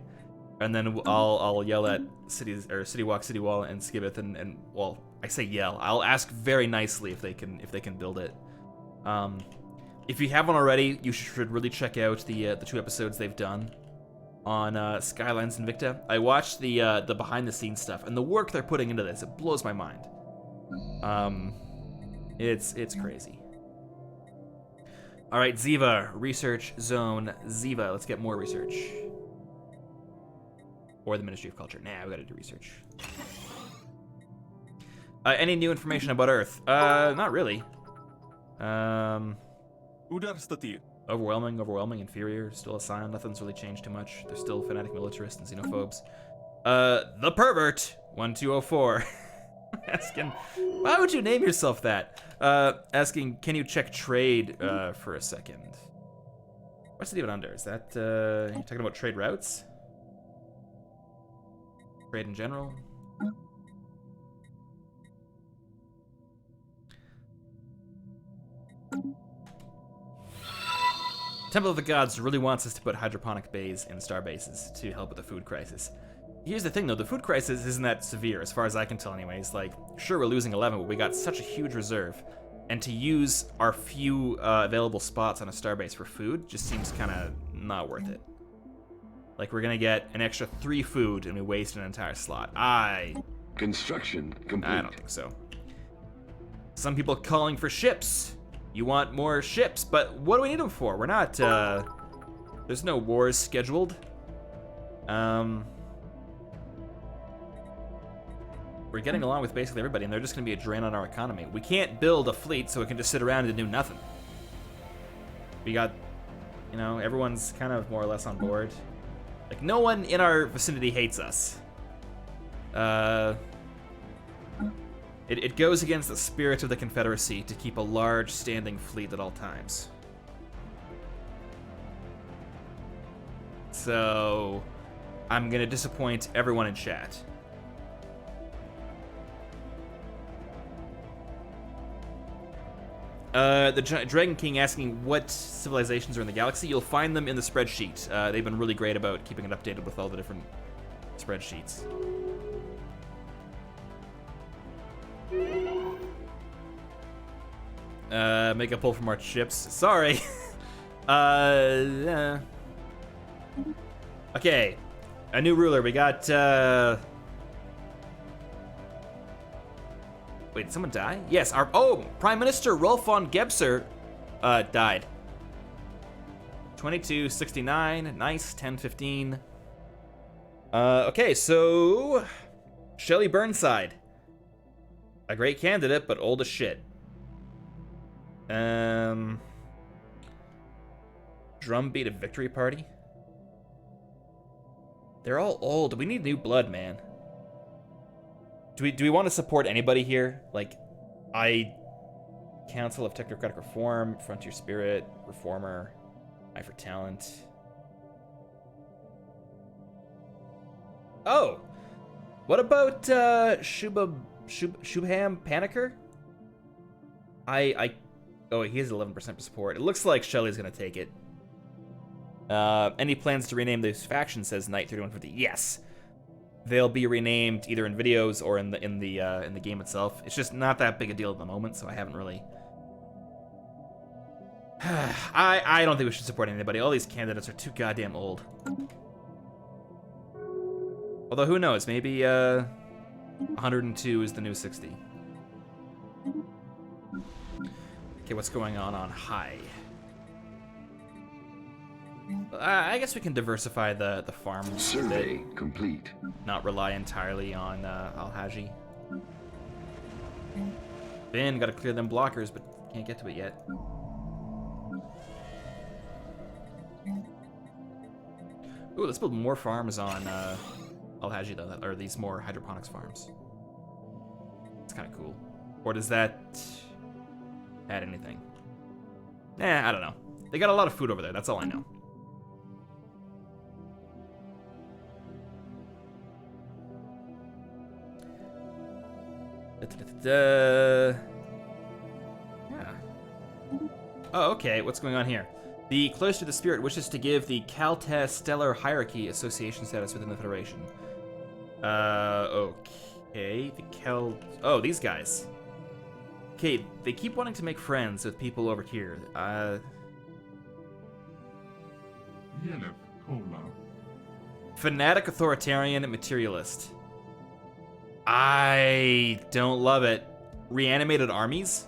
[SPEAKER 1] And then I'll yell at City Walk, City Wall, and Skibbeth, and well, I say yell. I'll ask very nicely if they can build it. If you haven't already, you should really check out the 2 episodes they've done on Skylines Invicta. I watched the behind the scenes stuff, and the work they're putting into this, it blows my mind. It's crazy. All right, Ziva, research zone. Ziva, let's get more research. Or the Ministry of Culture. Nah, we gotta do research. Any new information about Earth? Not really. Overwhelming, inferior, still a scion. Nothing's really changed too mumuch. They're still fanatic militarists and xenophobes. The pervert 1204 asking, why would you name yourself that? Asking, can you check trade for a second? What's it even under? Is that you talking about trade routes? Trade in general? Temple of the Gods really wants us to put hydroponic bays in star bases to help with the food crisis. Here's the thing though, the food crisis isn't that severe, as far as I can tell anyways. Like, sure, we're losing 11, but we got such a huge reserve. And to use our few available spots on a starbase for food just seems kind of not worth it. Like, we're gonna get an extra 3 food and we waste an entire slot.
[SPEAKER 2] Construction complete.
[SPEAKER 1] I don't think so. Some people calling for ships. You want more ships, but what do we need them for? We're not, there's no wars scheduled. We're getting along with basically everybody, and they're just gonna be a drain on our economy. We can't build a fleet so we can just sit around and do nothing. We got, you know, everyone's kind of more or less on board. Like, no one in our vicinity hates us. It goes against the spirit of the Confederacy to keep a large standing fleet at all times. So, I'm gonna disappoint everyone in chat. The Dragon King asking what civilizations are in the galaxy. You'll find them in the spreadsheet. They've been really great about keeping it updated with all the different spreadsheets. Make a pull from our ships. Sorry. Okay. A new ruler. We got, Wait, did someone die? Yes, our Prime Minister Rolf von Gebser died. 2269, nice, 1015. Okay, so Shelley Burnside. A great candidate, but old as shit. Drumbeat of Victory Party. They're all old. We need new blood, man. Do we want to support anybody here? Like, Council of Technocratic Reform, Frontier Spirit, Reformer, Eye for Talent. Oh, what about Shubham Paniker? Oh, he has 11% support. It looks like Shelley's gonna take it. Any plans to rename this faction? Says Knight 3150. Yes. They'll be renamed either in videos or in the game itself. It's just not that big a deal at the moment, so I haven't really. I don't think we should support anybody. All these candidates are too goddamn old. Although who knows? Maybe 102 is the new 60. Okay, what's going on high? I guess we can diversify the farms.
[SPEAKER 2] Survey complete.
[SPEAKER 1] Not rely entirely on Al-Haji. Ben, gotta clear them blockers, but can't get to it yet. Ooh, let's build more farms on Al-Haji though, or these more hydroponics farms. It's kind of cool. Or does that add anything? Nah, I don't know. They got a lot of food over there, that's all I know. Yeah. Oh, okay. What's going on here? The Cloister of the Spirit wishes to give the Caltest Stellar Hierarchy association status within the Federation. Okay. Oh, these guys. Okay, they keep wanting to make friends with people over here. Fanatic Authoritarian Materialist. I don't love it. Reanimated armies?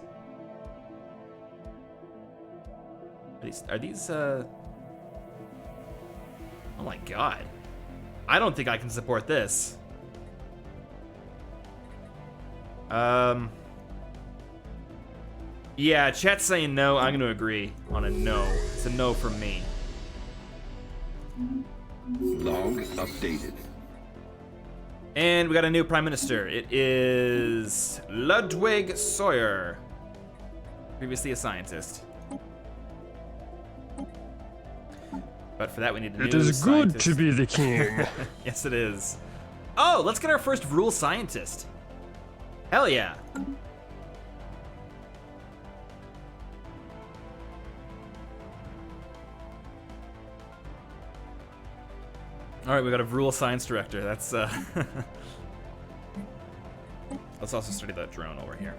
[SPEAKER 1] Are these oh my god. I don't think I can support this. Yeah, chat's saying no. I'm gonna agree on a no. It's a no from me.
[SPEAKER 2] Log updated.
[SPEAKER 1] And we got a new prime minister. It is Ludwig Sawyer, previously a scientist. But for that, we need a new
[SPEAKER 5] It is
[SPEAKER 1] scientist.
[SPEAKER 5] good to be the king.
[SPEAKER 1] Yes, it is. Oh, let's get our first Vrul scientist. Hell yeah. All right, we got a Vrul science director. That's Let's also study that drone over here.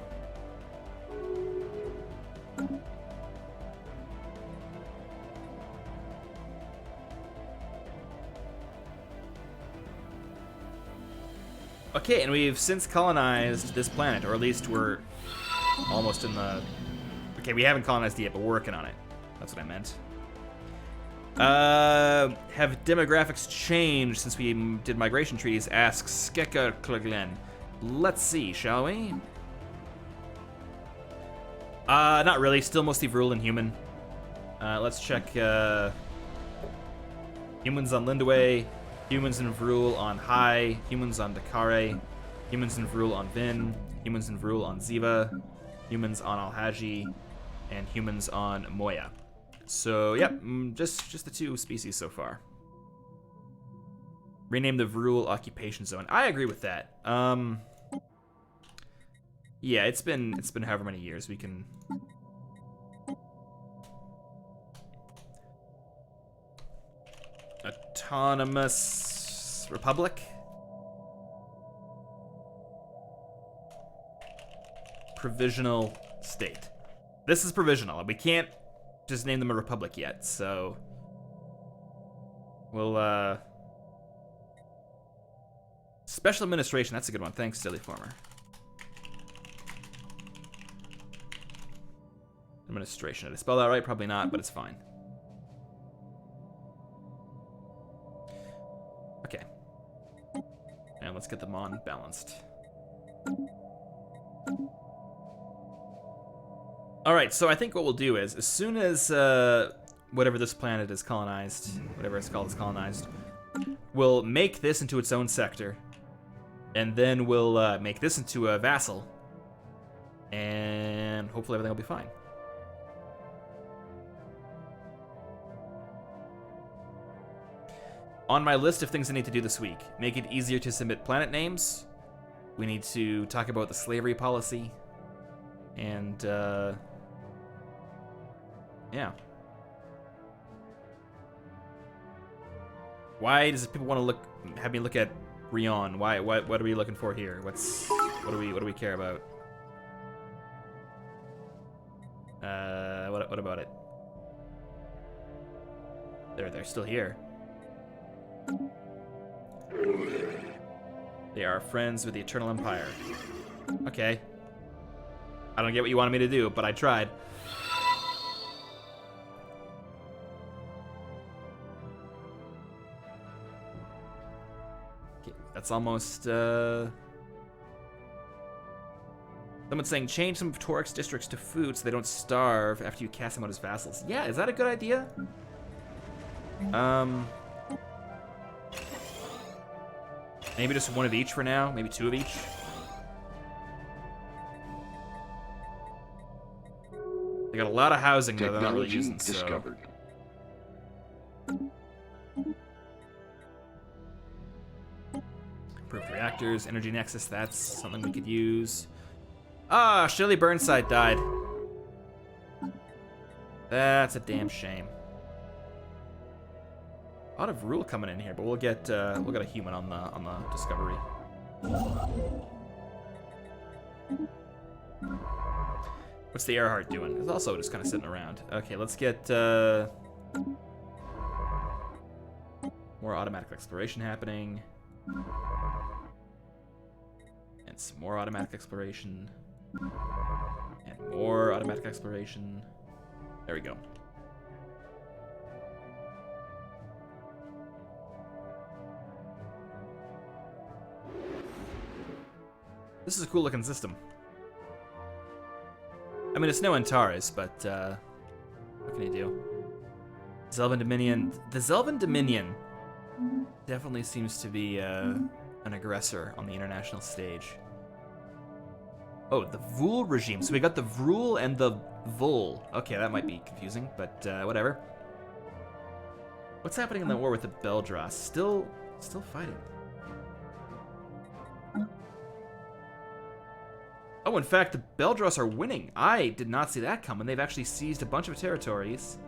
[SPEAKER 1] Okay, and we've since colonized this planet, or at least we're almost in the... Okay, we haven't colonized it yet, but we're working on it. That's what I meant. Have demographics changed since we did migration treaties? Asks Skekkerkluglen. Let's see, shall we? Not really. Still mostly Vrul and human. Let's check, humans on Lindaway, humans and Vrul on High, humans on Dakare, humans and Vrul on Vin, humans and Vrul on Ziva, humans on Alhaji, and humans on Moya. So, yep, just the 2 species so far. Rename the Vrul occupation zone. I agree with that. Yeah, it's been however many years. We can... Autonomous Republic? Provisional state. This is provisional. We can't just name them a republic yet, so... We'll, Special administration, that's a good one. Thanks, Silly Farmer. Administration. Did I spell that right? Probably not, but it's fine. Okay. And let's get them on balanced. Alright, so I think what we'll do is, as soon as whatever this planet is colonized, whatever it's called is colonized, we'll make this into its own sector, and then we'll make this into a vassal, and hopefully everything will be fine. On my list of things I need to do this week, make it easier to submit planet names. We need to talk about the slavery policy. And, yeah. Why does people want to have me look at Rion? Why? What are we looking for here? What do we care about? What about it? They're still here. They are friends with the Eternal Empire. Okay. I don't get what you wanted me to do, but I tried. Okay, that's almost, Someone's saying, change some of Torik's districts to food so they don't starve after you cast them out as vassals. Yeah, is that a good idea? Maybe just one of each for now. Maybe 2 of each. They got a lot of housing though they're not really using, so.
[SPEAKER 2] Discovered.
[SPEAKER 1] Improved reactors, energy nexus, that's something we could use. Ah, Shirley Burnside died. That's a damn shame. A lot of Vrul coming in here, but we'll get a human on the discovery. What's the Earhart doing? It's also just kind of sitting around. Okay, let's get more automatic exploration happening, and some more automatic exploration, and more automatic exploration. There we go. This is a cool looking system. I mean, it's no Antares, but what can you do? Zelvan Dominion. The Zelvan Dominion definitely seems to be an aggressor on the international stage. Oh, the Vrul regime. So we got the Vrul and the Vul. Okay, that might be confusing, but whatever. What's happening in the war with the Beldras? Still fighting. Oh, in fact, the Beldros are winning. I did not see that coming. They've actually seized a bunch of territories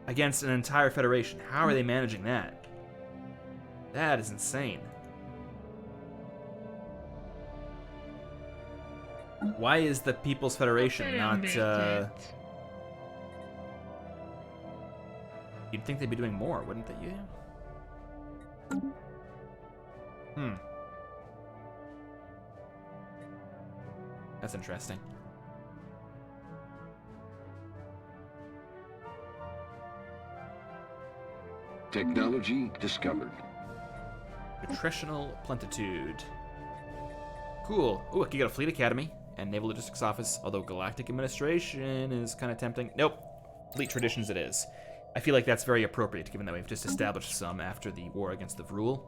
[SPEAKER 1] against an entire federation. How are they managing that? That is insane. Why is the People's Federation not, You'd think they'd be doing more, wouldn't they? That's interesting.
[SPEAKER 2] Technology discovered.
[SPEAKER 1] Nutritional plentitude. Cool. Ooh, I could get a fleet academy and naval logistics office, although galactic administration is kind of tempting. Nope. Fleet traditions it is. I feel like that's very appropriate, given that we've just established some after the war against the Vrul.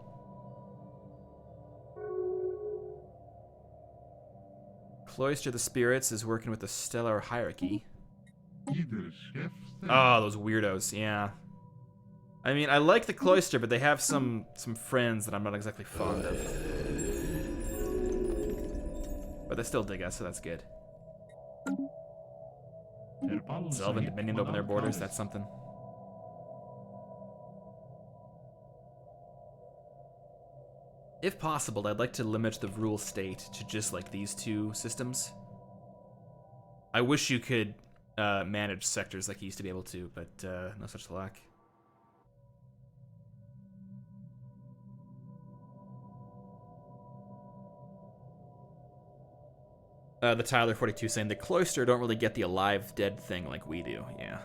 [SPEAKER 1] Cloister the Spirits is working with the Stellar Hierarchy. Oh, those weirdos, yeah. I mean, I like the Cloister, but they have some friends that I'm not exactly fond of. But they still dig us, so that's good. Zelva and Dominion open their borders, that's something. If possible, I'd like to limit the Vrul state to just like these two systems. I wish you could manage sectors like you used to be able to, but no such luck. The Tyler 42 saying the Cloister don't really get the alive dead thing like we do. Yeah.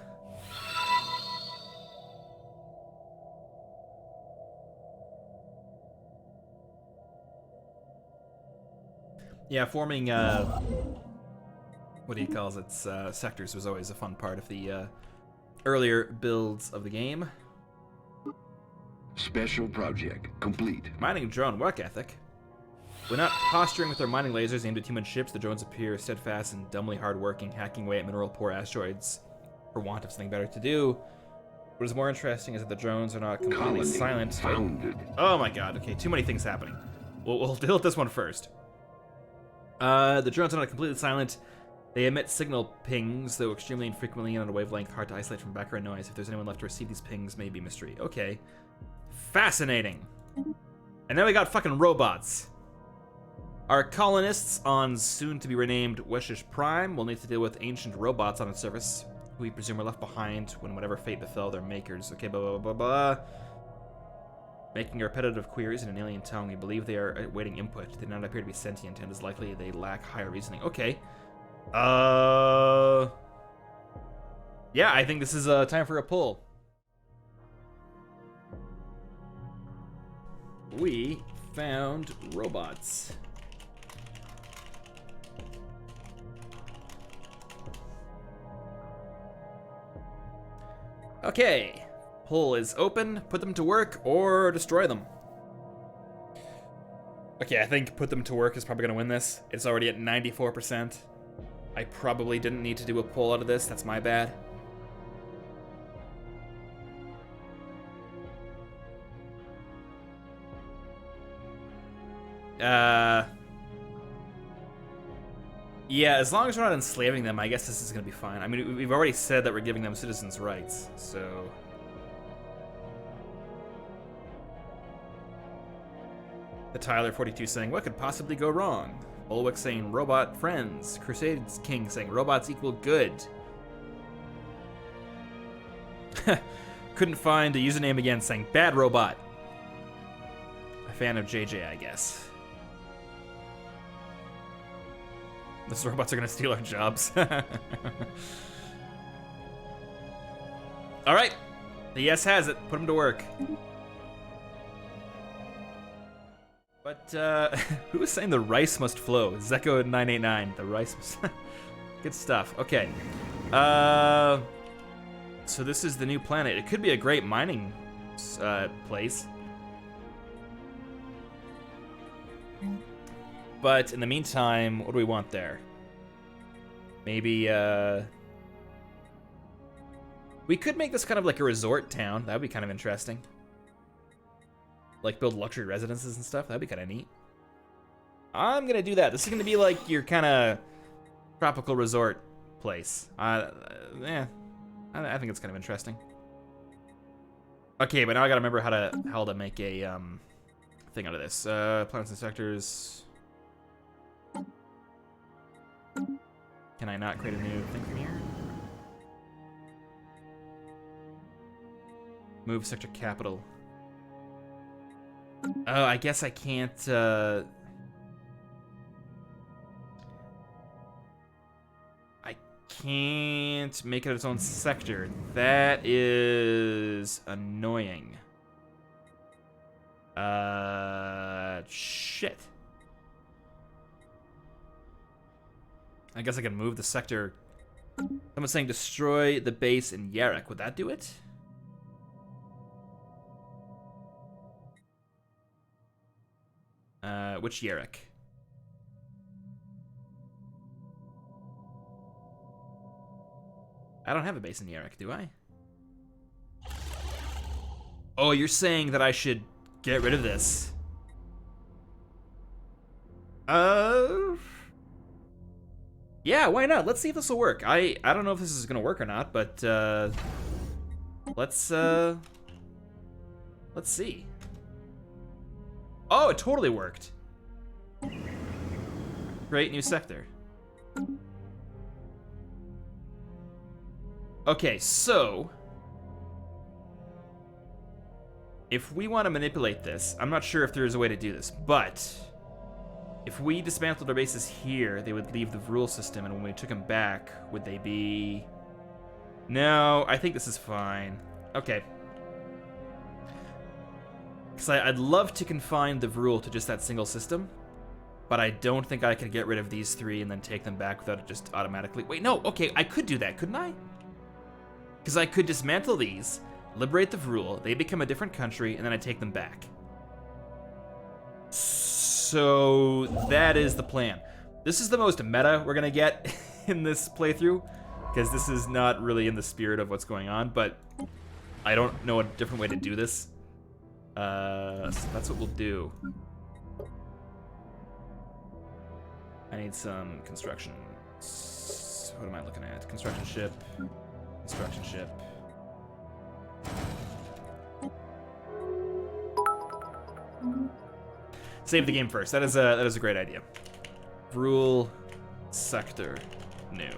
[SPEAKER 1] Yeah, forming what he calls it sectors was always a fun part of the earlier builds of the game.
[SPEAKER 2] Special project complete.
[SPEAKER 1] Mining drone work ethic. When not posturing with their mining lasers aimed at human ships, the drones appear steadfast and dumbly hardworking, hacking away at mineral-poor asteroids for want of something better to do. What is more interesting is that the drones are not completely
[SPEAKER 2] Colony
[SPEAKER 1] silent.
[SPEAKER 2] founded.
[SPEAKER 1] Oh my god, okay, too many things happening. We'll deal with this one first. The drones are not completely silent. They emit signal pings, though extremely infrequently and on a wavelength hard to isolate from background noise. If there's anyone left to receive these pings, may be a mystery. Okay. Fascinating. And then we got fucking robots. Our colonists on soon-to-be-renamed Weshish Prime will need to deal with ancient robots on its surface, who we presume are left behind when whatever fate befell their makers. Okay, blah, blah, blah, blah. Making repetitive queries in an alien tongue, we believe they are awaiting input. They do not appear to be sentient, and it is likely they lack higher reasoning. Okay. Yeah, I think this is time for a pull. We found robots. Okay. Pull is open. Put them to work or destroy them. Okay, I think put them to work is probably going to win this. It's already at 94%. I probably didn't need to do a pull out of this. That's my bad. Yeah, as long as we're not enslaving them, I guess this is going to be fine. I mean, we've already said that we're giving them citizens' rights, so... The Tyler 42 saying, what could possibly go wrong? Bulwick saying, robot friends. Crusades King saying, robots equal good. Couldn't find a username again saying, bad robot. A fan of JJ, I guess. Those robots are gonna steal our jobs. Alright. The yes has it. Put them to work. But, who was saying the rice must flow? Zeko989. The rice must... Good stuff. Okay. So this is the new planet. It could be a great mining place. But in the meantime, what do we want there? Maybe, we could make this kind of like a resort town. That would be kind of interesting. Like build luxury residences and stuff. That'd be kind of neat. I'm gonna do that. This is gonna be like your kind of tropical resort place. Yeah, I think it's kind of interesting. Okay, but now I gotta remember how to make a thing out of this. Planets and sectors. Can I not create a new thing from here? Move sector capital. Oh, I guess I can't, can't make it its own sector. That is annoying. Shit. I guess I can move the sector. Someone's saying destroy the base in Yarek. Would that do it? Which Yarek? I don't have a base in Yarek, do I? Oh, you're saying that I should get rid of this. Yeah, why not? Let's see if this will work. I don't know if this is gonna work or not, but let's see. Oh, it totally worked. Great new sector. Okay, so if we want to manipulate this, I'm not sure if there's a way to do this, but if we dismantled our bases here, they would leave the Vrul system, and when we took them back, would they be... No, I think this is fine. Okay. Because I'd love to confine the Vrul to just that single system, but I don't think I can get rid of these three and then take them back without it just automatically... Wait, no, okay, I could do that, couldn't I? Because I could dismantle these, liberate the Vrul, they become a different country, and then I take them back. So that is the plan. This is the most meta we're gonna get in this playthrough, because this is not really in the spirit of what's going on, but I don't know a different way to do this. So that's what we'll do. I need some construction. What am I looking at? Construction ship. Construction ship. Save the game first. That is a great idea. Vrul sector new.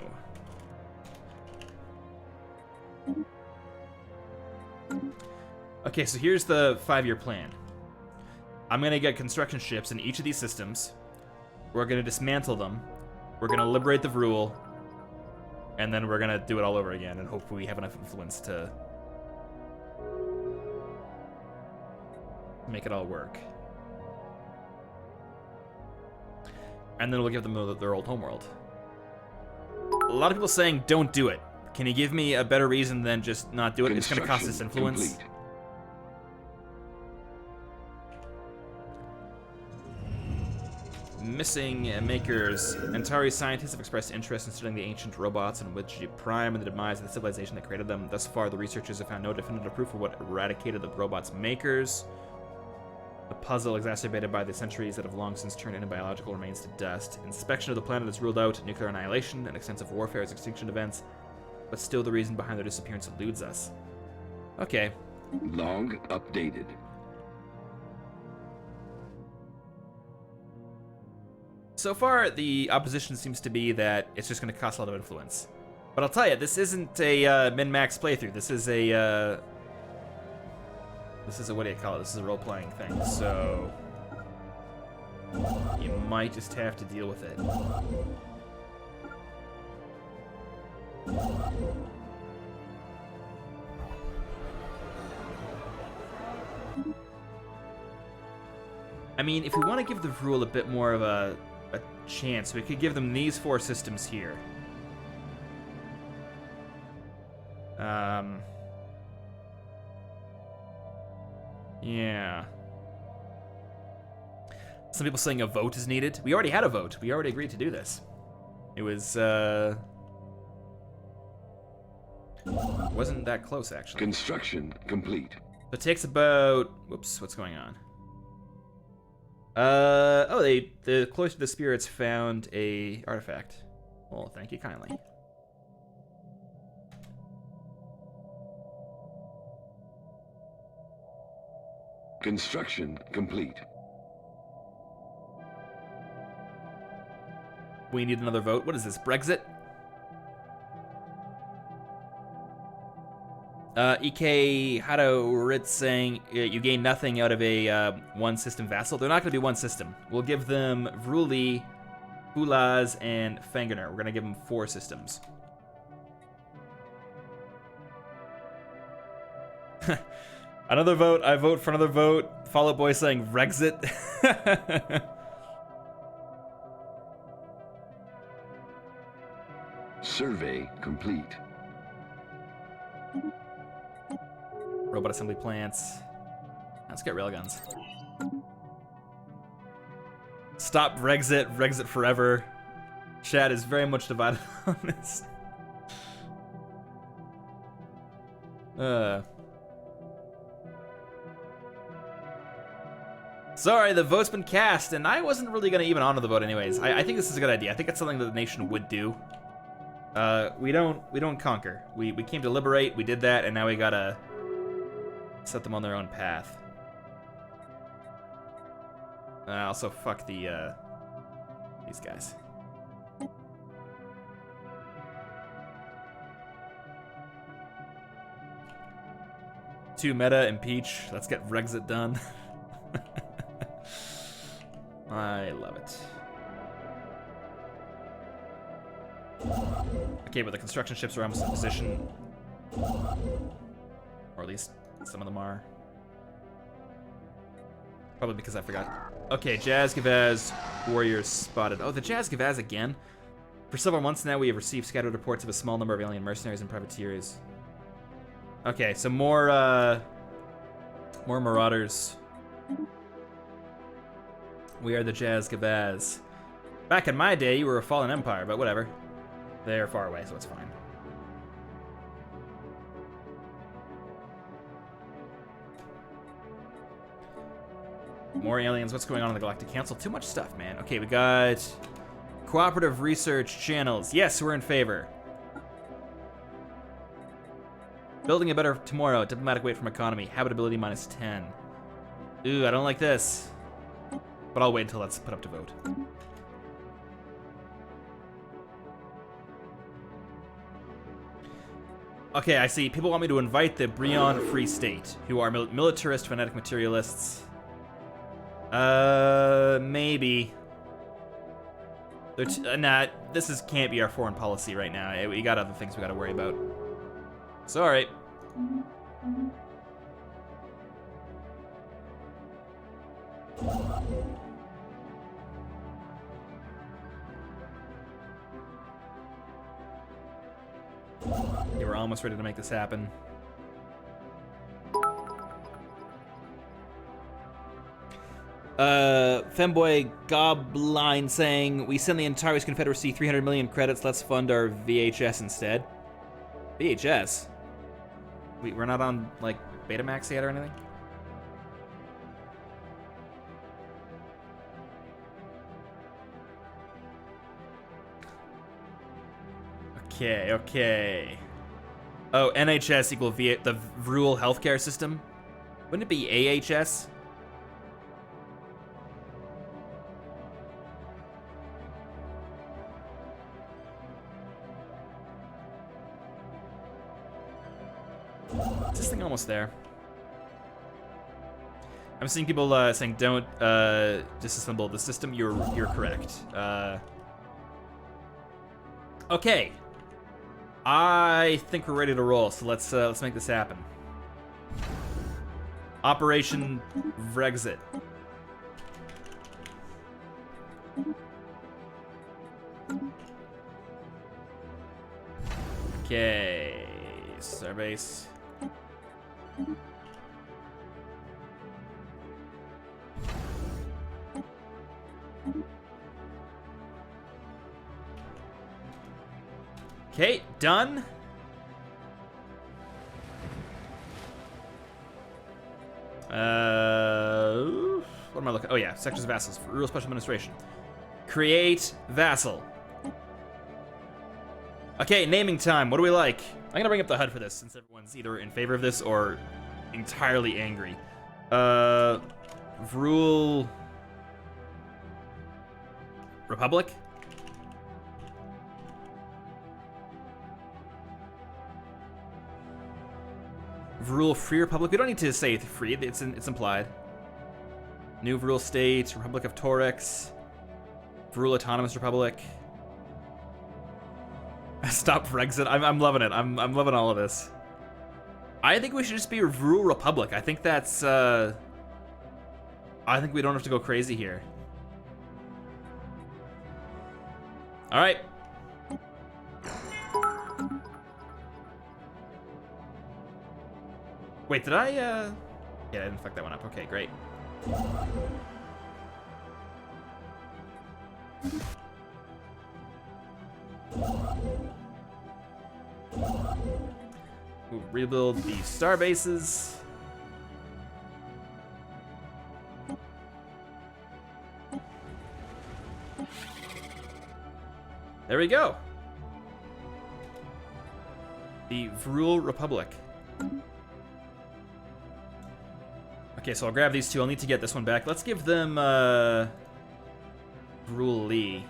[SPEAKER 1] Okay, so here's the 5-year plan. I'm gonna get construction ships in each of these systems. We're gonna dismantle them. We're gonna liberate the Vrul. And then we're gonna do it all over again, and hopefully we have enough influence to make it all work. And then we'll give them their old homeworld. A lot of people saying don't do it. Can you give me a better reason than just not do it? It's gonna cost us influence.
[SPEAKER 2] Complete.
[SPEAKER 1] Missing makers. Antares scientists have expressed interest in studying the ancient robots and Widget Prime and the demise of the civilization that created them. Thus far, the researchers have found no definitive proof of what eradicated the robots' makers. A puzzle exacerbated by the centuries that have long since turned into biological remains to dust. Inspection of the planet has ruled out nuclear annihilation and extensive warfare as extinction events, but still the reason behind their disappearance eludes us. Okay.
[SPEAKER 2] Log updated.
[SPEAKER 1] So far, the opposition seems to be that it's just going to cost a lot of influence. But I'll tell you, this isn't a min-max playthrough. This is a what do you call it? This is a role-playing thing. So you might just have to deal with it. I mean, if we want to give the Vrul a bit more of a chance, we could give them these 4 systems here. Yeah. Some people saying a vote is needed. We already had a vote. We already agreed to do this. It was, wasn't that close, actually.
[SPEAKER 2] Construction complete.
[SPEAKER 1] So it takes about... Whoops, what's going on? Oh, the Cloister of the Spirits found a artifact. Well, thank you kindly.
[SPEAKER 2] Construction complete.
[SPEAKER 1] We need another vote. What is this, Brexit? EK Hado Ritz saying you gain nothing out of a one system vassal. They're not going to be one system. We'll give them Vruli, Ulaz, and Fanganer. We're going to give them 4 systems. Another vote. I vote for another vote. Fall Out Boy saying Brexit.
[SPEAKER 2] Survey complete.
[SPEAKER 1] Robot assembly plants. Let's get railguns. Stop Brexit. Brexit forever. Chat is very much divided on this. Sorry, the vote's been cast, and I wasn't really gonna even honor the vote anyways. I think this is a good idea. I think it's something that the nation would do. We don't conquer. We came to liberate, we did that, and now we gotta set them on their own path. Also, fuck these guys. Two meta, impeach. Let's get Brexit done. I love it. Okay, but the construction ships are almost in position. Or at least some of them are. Probably because I forgot. Okay, Jazz Gavaz warriors spotted. Oh, the Jazz Gavaz again? For several months now, we have received scattered reports of a small number of alien mercenaries and privateers. Okay, so more marauders. We are the Jazz Gavaz. Back in my day, you were a fallen empire, but whatever. They're far away, so it's fine. More aliens. What's going on in the Galactic Council? Too much stuff, man. Okay, we got cooperative research channels. Yes, we're in favor. Building a better tomorrow. Diplomatic weight from economy. Habitability -10. Ooh, I don't like this. But I'll wait until that's put up to vote. Okay, I see. People want me to invite the Breon Free State, who are militarist, fanatic materialists. Maybe. Nah, can't be our foreign policy right now. We got other things we gotta worry about. Sorry. Yeah, we're almost ready to make this happen. Femboy Gobline saying, we send the Antares Confederacy 300 million credits, let's fund our VHS instead. VHS? We're not on, like, Betamax yet or anything? Okay. Oh, NHS equal the Vrul healthcare system? Wouldn't it be AHS? Is this thing almost there? I'm seeing people saying don't disassemble the system. You're correct. Okay. I think we're ready to roll, so let's make this happen. Operation Brexit. Okay, Starbase. Okay, done. What am I looking? Oh yeah, sectors of vassals for rural special administration. Create vassal. Okay, naming time. What do we like? I'm gonna bring up the HUD for this since everyone's either in favor of this or entirely angry. Vrul Republic. Vrul Free Republic. We don't need to say free. It's implied. New Vrul State. Republic of Torex. Vrul Autonomous Republic. Stop Brexit. I'm loving it. I'm loving all of this. I think we should just be a Vrul Republic. I think that's, I think we don't have to go crazy here. All right. Wait, did I, yeah, I didn't fuck that one up. Okay, great. We'll rebuild the star bases. There we go. The Vrul Republic. Okay, so I'll grab these two. I'll need to get this one back. Let's give them Vrul Lee.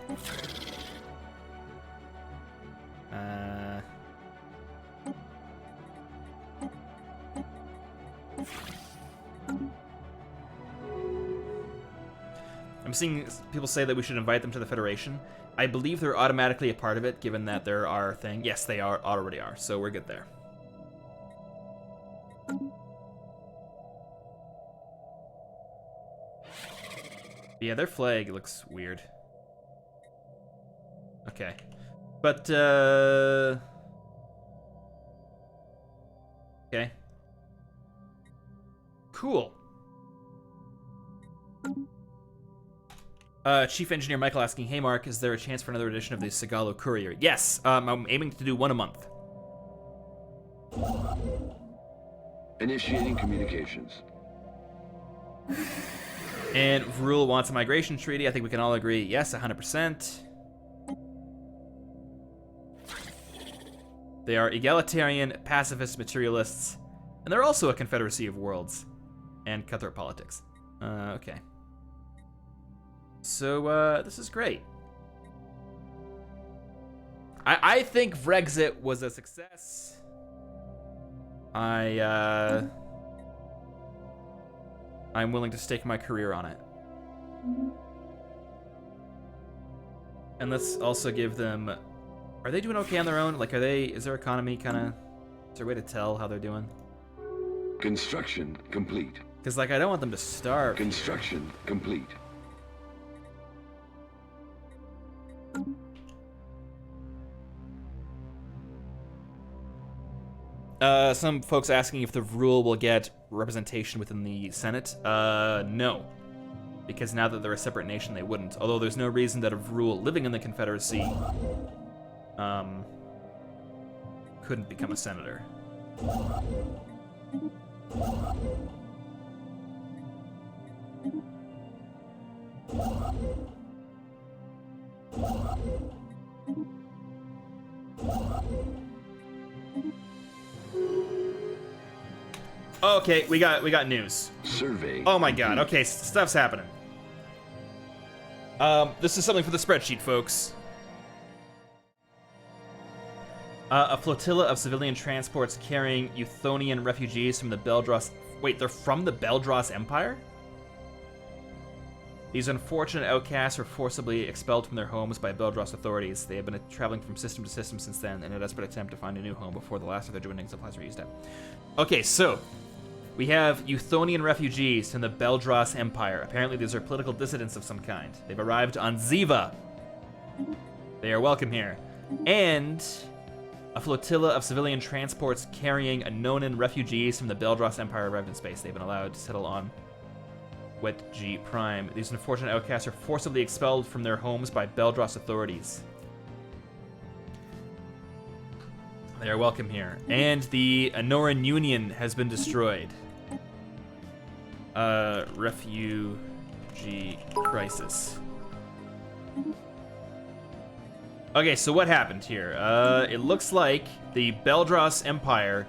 [SPEAKER 1] I'm seeing people say that we should invite them to the Federation. I believe they're automatically a part of it, given that they're our thing. Yes, they already are, so we're good there. Yeah, their flag looks weird. Okay. But, okay. Cool. Chief Engineer Michael asking, hey Mark, is there a chance for another edition of the Sigalo Courier? Yes, I'm aiming to do one a month.
[SPEAKER 2] Initiating communications.
[SPEAKER 1] And Vrul wants a migration treaty. I think we can all agree, yes, 100%. They are egalitarian, pacifist materialists, and they're also a confederacy of worlds and cutthroat politics. Okay. So, this is great. I think Brexit was a success. I'm willing to stake my career on it. And let's also give them... Are they doing okay on their own? Like, is their economy kind of... Is there a way to tell how they're doing?
[SPEAKER 2] Construction complete.
[SPEAKER 1] Because, like, I don't want them to starve.
[SPEAKER 2] Construction complete.
[SPEAKER 1] Some folks asking if the Vrul will get representation within the Senate. No. Because now that they're a separate nation, they wouldn't. Although there's no reason that a Vrul living in the Confederacy couldn't become a senator. Okay, we got news.
[SPEAKER 2] Survey.
[SPEAKER 1] Oh my god. Okay, stuff's happening. This is something for the spreadsheet, folks. A flotilla of civilian transports carrying Euthonian refugees from the Beldros... Wait, they're from the Beldros Empire? These unfortunate outcasts were forcibly expelled from their homes by Beldros authorities. They have been traveling from system to system since then in a desperate attempt to find a new home before the last of their dwindling supplies were used up. Okay, so... we have Euthonian refugees from the Beldros Empire. Apparently these are political dissidents of some kind. They've arrived on Ziva. They are welcome here. And a flotilla of civilian transports carrying Anonan refugees from the Beldros Empire arrived in space. They've been allowed to settle on Wet G Prime. These unfortunate outcasts are forcibly expelled from their homes by Beldros authorities. They are welcome here. And the Anoran Union has been destroyed. Refugee crisis. Okay, so what happened here? It looks like the Beldros Empire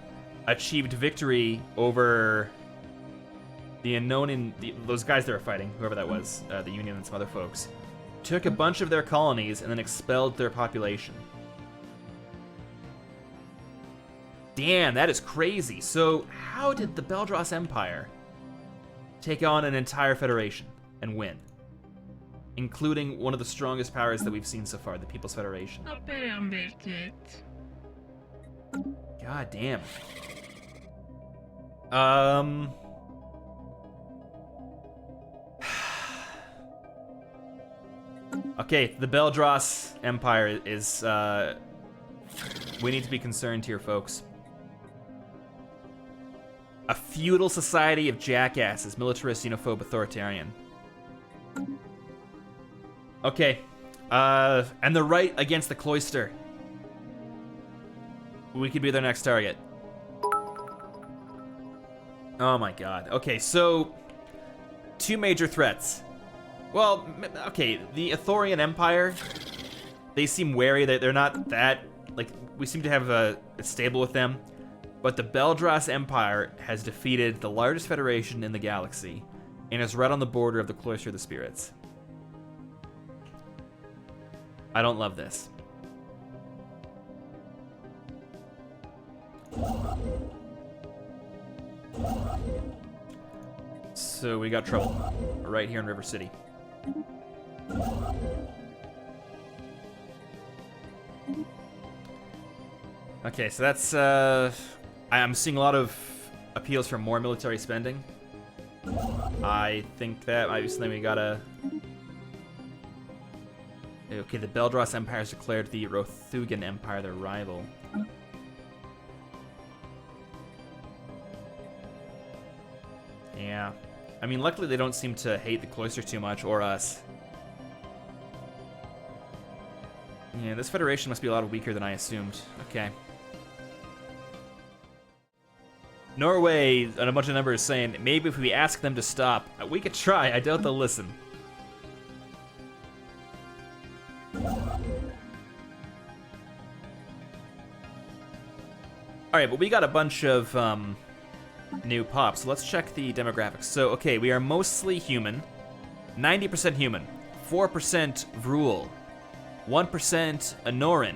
[SPEAKER 1] achieved victory over the Anonan, those guys they were fighting, whoever that was, the Union and some other folks, took a bunch of their colonies and then expelled their population. Damn, that is crazy. So how did the Beldros Empire take on an entire federation and win? Including one of the strongest powers that we've seen so far, the People's Federation. God damn. Okay, the Beldross Empire is, we need to be concerned here, folks. A feudal society of jackasses, militarist, xenophobe, authoritarian. Okay, and the right against the Cloister. We could be their next target. Oh my god. Okay, so two major threats. Well, okay, the Athorian Empire, they seem wary. They're not that, like, we seem to have a stable with them. But the Beldross Empire has defeated the largest federation in the galaxy and is right on the border of the Cloister of the Spirits. I don't love this. So we got trouble right here in River City. Okay, so that's, I'm seeing a lot of appeals for more military spending. I think that might be something we gotta... Okay, the Beldross Empire has declared the Rothugan Empire their rival. Yeah. I mean, luckily they don't seem to hate the Cloister too much, or us. Yeah, this Federation must be a lot weaker than I assumed. Okay. Norway, and a bunch of numbers saying, maybe if we ask them to stop, we could try. I doubt they'll listen. Alright, but we got a bunch of new pops, so let's check the demographics. So, okay, we are mostly human, 90% human, 4% Vrul, 1% Anoran,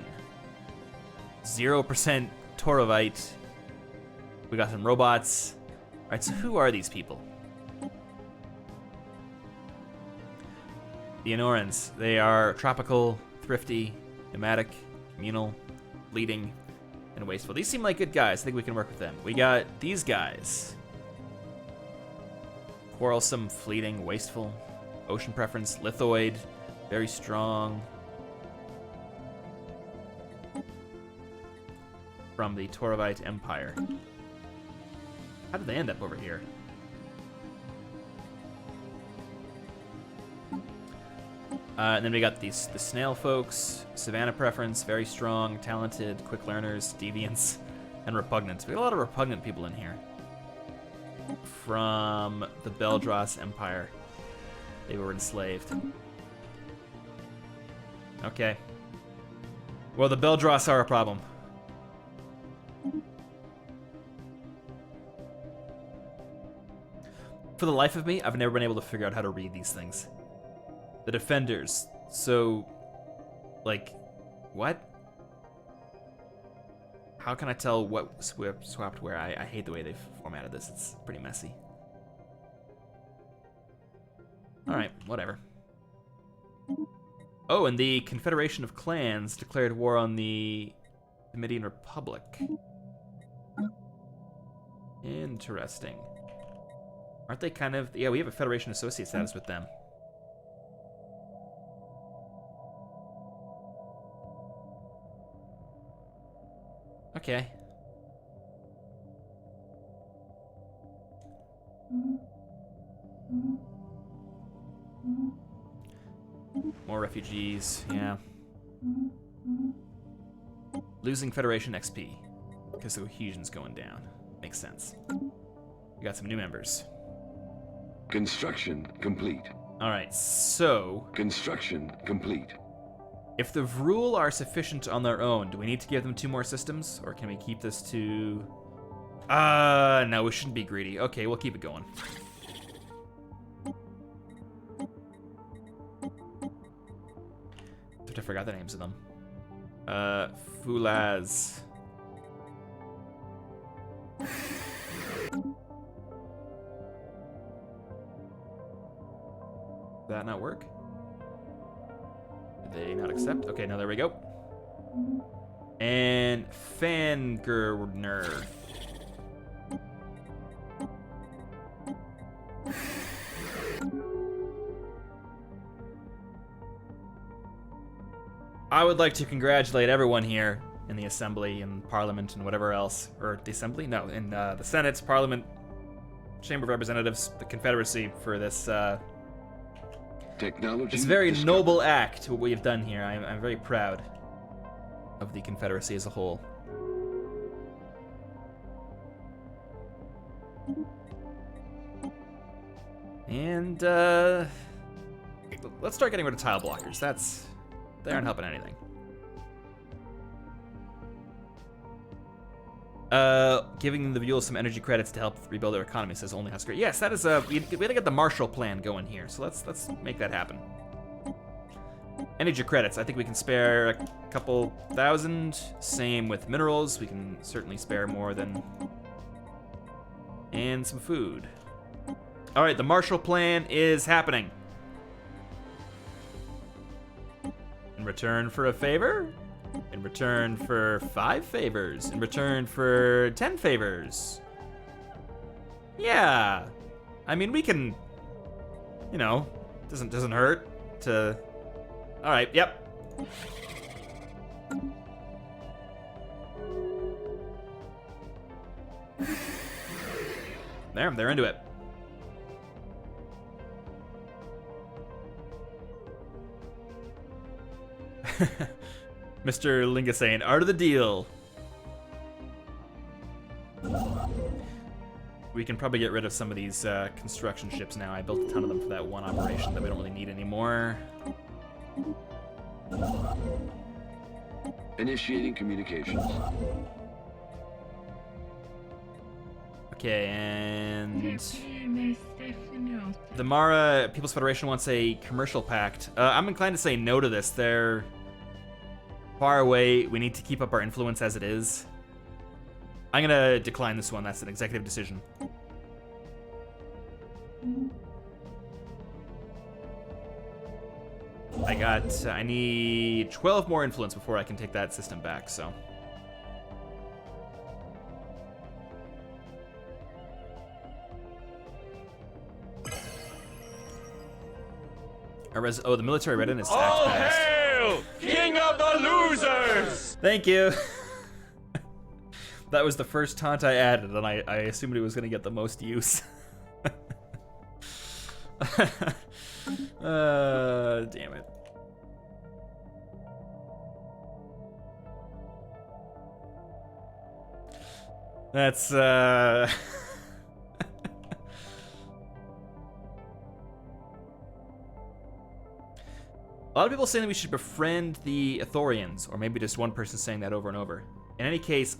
[SPEAKER 1] 0% Torovite. We got some robots. Alright, so who are these people? The Anorans. They are tropical, thrifty, nomadic, communal, bleeding, and wasteful. These seem like good guys. I think we can work with them. We got these guys. Quarrelsome, fleeting, wasteful, ocean preference, lithoid, very strong. From the Torovite Empire. How did they end up over here? And then we got the snail folks, savannah preference, very strong, talented, quick learners, deviants, and repugnant. We got a lot of repugnant people in here. From the Beldross Empire. They were enslaved. Okay. Well, the Beldross are a problem. For the life of me, I've never been able to figure out how to read these things. The defenders. So, like, what? How can I tell what swapped where? I hate the way they've formatted this. It's pretty messy. Alright, whatever. Oh, and the Confederation of Clans declared war on the Median Republic. Interesting. Aren't they kind of... Yeah, we have a Federation Associate status with them. Okay. More refugees, yeah. Losing Federation XP. Because the cohesion's going down. Makes sense. We got some new members.
[SPEAKER 2] Construction complete.
[SPEAKER 1] Alright, so...
[SPEAKER 2] Construction complete.
[SPEAKER 1] If the Vrul are sufficient on their own, do we need to give them 2 more systems? Or can we keep this to... no, we shouldn't be greedy. Okay, we'll keep it going. I forgot the names of them. Fulaz. Did that not work? Did they not accept? Okay, now there we go. And Fangurner. I would like to congratulate everyone here in the Assembly and Parliament and whatever else. Or the Assembly? No, in the Senate, Parliament, Chamber of Representatives, the Confederacy for this
[SPEAKER 2] Technology
[SPEAKER 1] this very
[SPEAKER 2] discovered.
[SPEAKER 1] noble act, what we have done here. I'm very proud of the Confederacy as a whole. And, let's start getting rid of tile blockers. They aren't helping anything. Giving the Vrul some energy credits to help rebuild their economy, says Only Husker. Yes, that is we gotta get the Marshall Plan going here, so let's make that happen. Energy credits, I think we can spare a couple thousand. Same with minerals, we can certainly spare more than. And some food. All right, the Marshall Plan is happening. In return for a favor? In return for 5 favors? In return for 10 favors? Yeah. I mean, we can, you know, doesn't hurt to. All right, yep. There, they're into it. Mr. Linga saying, art of the deal. We can probably get rid of some of these construction ships now. I built a ton of them for that one operation that we don't really need anymore.
[SPEAKER 2] Initiating communications.
[SPEAKER 1] Okay, and the Mara People's Federation wants a commercial pact. I'm inclined to say no to this. They're far away. We need to keep up our influence as it is. I'm gonna decline this one. That's an executive decision. I need 12 more influence before I can take that system back, so. Oh, the military readiness act passed.
[SPEAKER 5] Hail, King of the Losers!
[SPEAKER 1] Thank you. That was the first taunt I added, and I assumed it was going to get the most use. Damn it. That's, A lot of people saying that we should befriend the Athorians, or maybe just one person saying that over and over. In any case,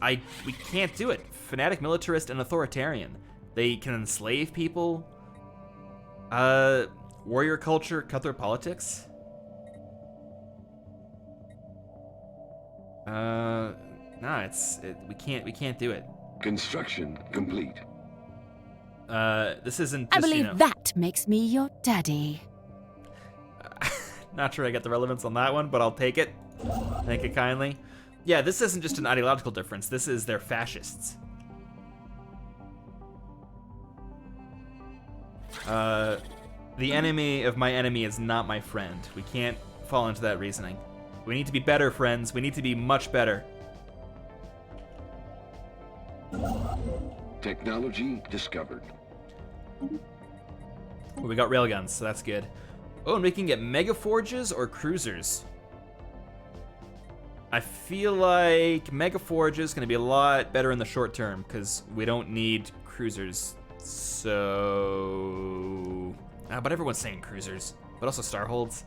[SPEAKER 1] we can't do it. Fanatic militarist and authoritarian. They can enslave people. Warrior culture, cutthroat politics. No, we can't do it.
[SPEAKER 2] Construction complete.
[SPEAKER 1] This isn't
[SPEAKER 3] I
[SPEAKER 1] just,
[SPEAKER 3] believe
[SPEAKER 1] you know,
[SPEAKER 3] that makes me your daddy.
[SPEAKER 1] Not sure I get the relevance on that one, but I'll take it. Thank it kindly. Yeah, this isn't just an ideological difference. This is they're fascists. The enemy of my enemy is not my friend. We can't fall into that reasoning. We need to be better, friends. We need to be much better.
[SPEAKER 2] Technology discovered.
[SPEAKER 1] Well, we got railguns, so that's good. Oh, and we can get mega forges or cruisers. I feel like mega forge is going to be a lot better in the short term because we don't need cruisers. So, but everyone's saying cruisers, but also starholds.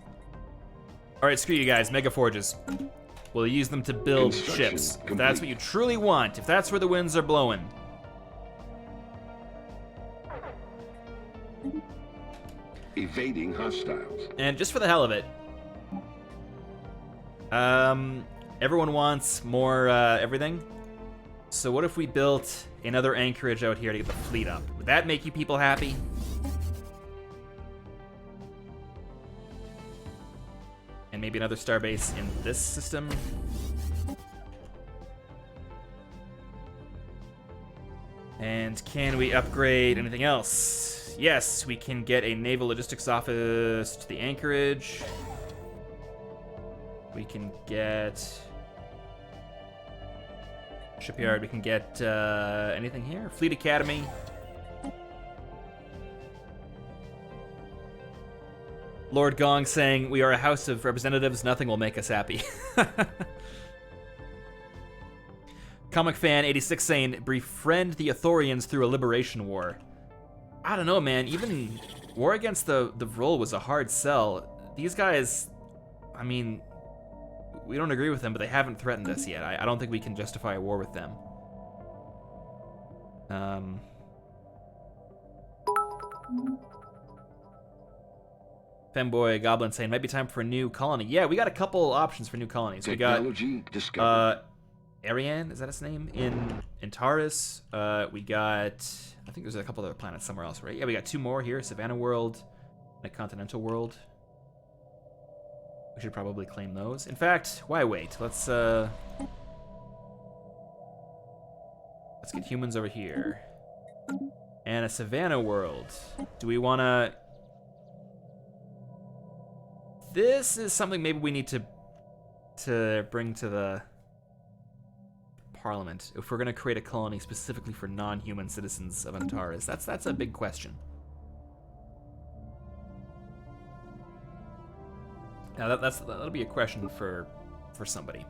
[SPEAKER 1] All right, screw you guys. Mega forges. We'll use them to build ships. If that's what you truly want. If that's where the winds are blowing.
[SPEAKER 2] Evading hostiles.
[SPEAKER 1] And just for the hell of it, everyone wants more everything. So what if we built another anchorage out here to get the fleet up? Would that make you people happy? And maybe another starbase in this system. And can we upgrade anything else? Yes, we can get a naval logistics office to the anchorage. We can get shipyard. We can get anything here. Fleet Academy. Lord Gong saying, "We are a house of representatives. Nothing will make us happy." Comic Fan 86 saying, "Befriend the Athorians through a liberation war." I don't know, man. Even war against the Vrul was a hard sell. These guys, I mean, we don't agree with them, but they haven't threatened us yet. I don't think we can justify a war with them. Femboy Goblin saying, "Might be time for a new colony." Yeah, we got a couple options for new colonies.
[SPEAKER 2] Technology
[SPEAKER 1] We
[SPEAKER 2] discovered.
[SPEAKER 1] got Ariane, is that his name? In Antares. We got, I think there's a couple other planets somewhere else, right? Yeah, we got 2 more here, Savannah World and a Continental World. We should probably claim those. In fact, why wait? Let's get humans over here. And a Savannah World. Do we wanna... This is something maybe we need to bring to the Parliament if we're gonna create a colony specifically for non-human citizens of Antares. That's a big question. Now that'll be a question for somebody.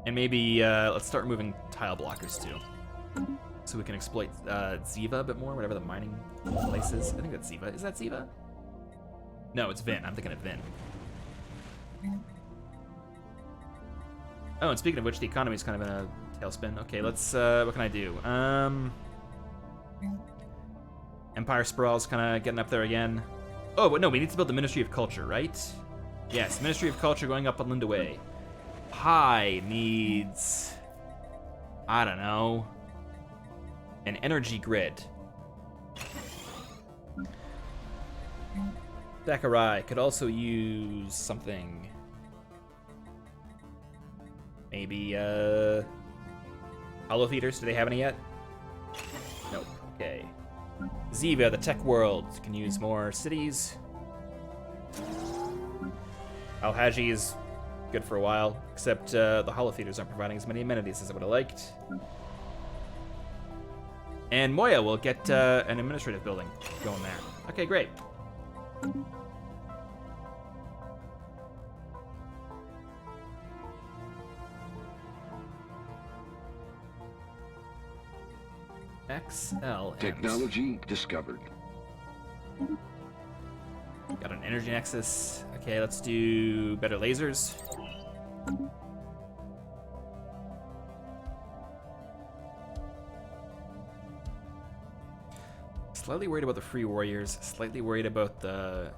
[SPEAKER 1] And maybe let's start removing tile blockers too, so we can exploit Ziva a bit more, whatever the mining place is. I think that's Ziva. Is that Ziva? No, it's Vin. I'm thinking of Vin. Oh, and speaking of which, the economy is kind of in a tailspin. Okay, let's, what can I do? Empire Sprawl's kind of getting up there again. Oh, but no, we need to build the Ministry of Culture, right? Yes, Ministry of Culture going up on Linda Way. Pi needs, I don't know, an energy grid. Thackeray could also use something. Maybe, Hollow Theaters, do they have any yet? Nope, okay. Ziva, the tech world, can use more cities. Al-Haji is good for a while, except the Hollow Theaters aren't providing as many amenities as I would have liked. And Moya will get an administrative building going there. Okay, great. XL.
[SPEAKER 2] Technology discovered.
[SPEAKER 1] Got an energy nexus. Okay, let's do better lasers. Slightly worried about the Free Warriors. Slightly worried about the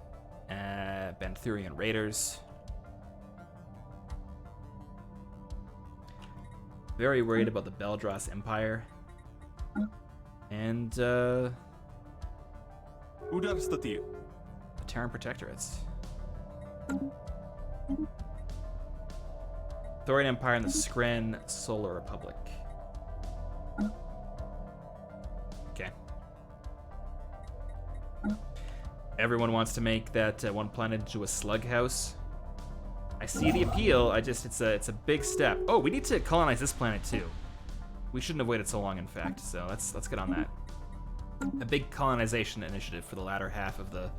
[SPEAKER 1] Banthurian Raiders. Very worried about the Beldros Empire. And the Terran Protectorates. Thorian Empire and the Skren Solar Republic. Okay. Everyone wants to make that one planet into a slug house. I see the appeal. It's a big step. Oh, we need to colonize this planet too. We shouldn't have waited so long, in fact. So let's get on that. A big colonization initiative for the latter half of the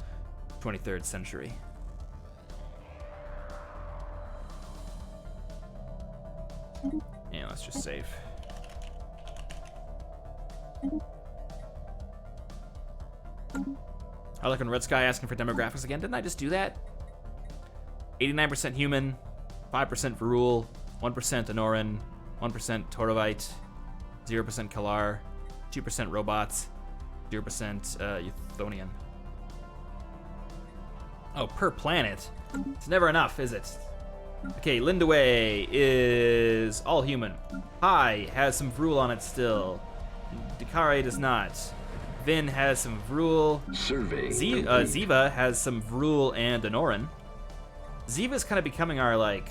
[SPEAKER 1] 23rd century. Yeah, let's just save. I like on Red Sky asking for demographics again. Didn't I just do that? 89% human, 5% Vrul, 1% Anoran, 1% Torovite, 0% Kalar, 2% robots, 0% Euthonian. Oh, per planet? It's never enough, is it? Okay, Lindaway is all human. Pi has some Vrul on it still. Dakare does not. Vin has some Vrul.
[SPEAKER 2] Survey.
[SPEAKER 1] Ziva has some Vrul and Anoran. Ziva's kind of becoming our, like,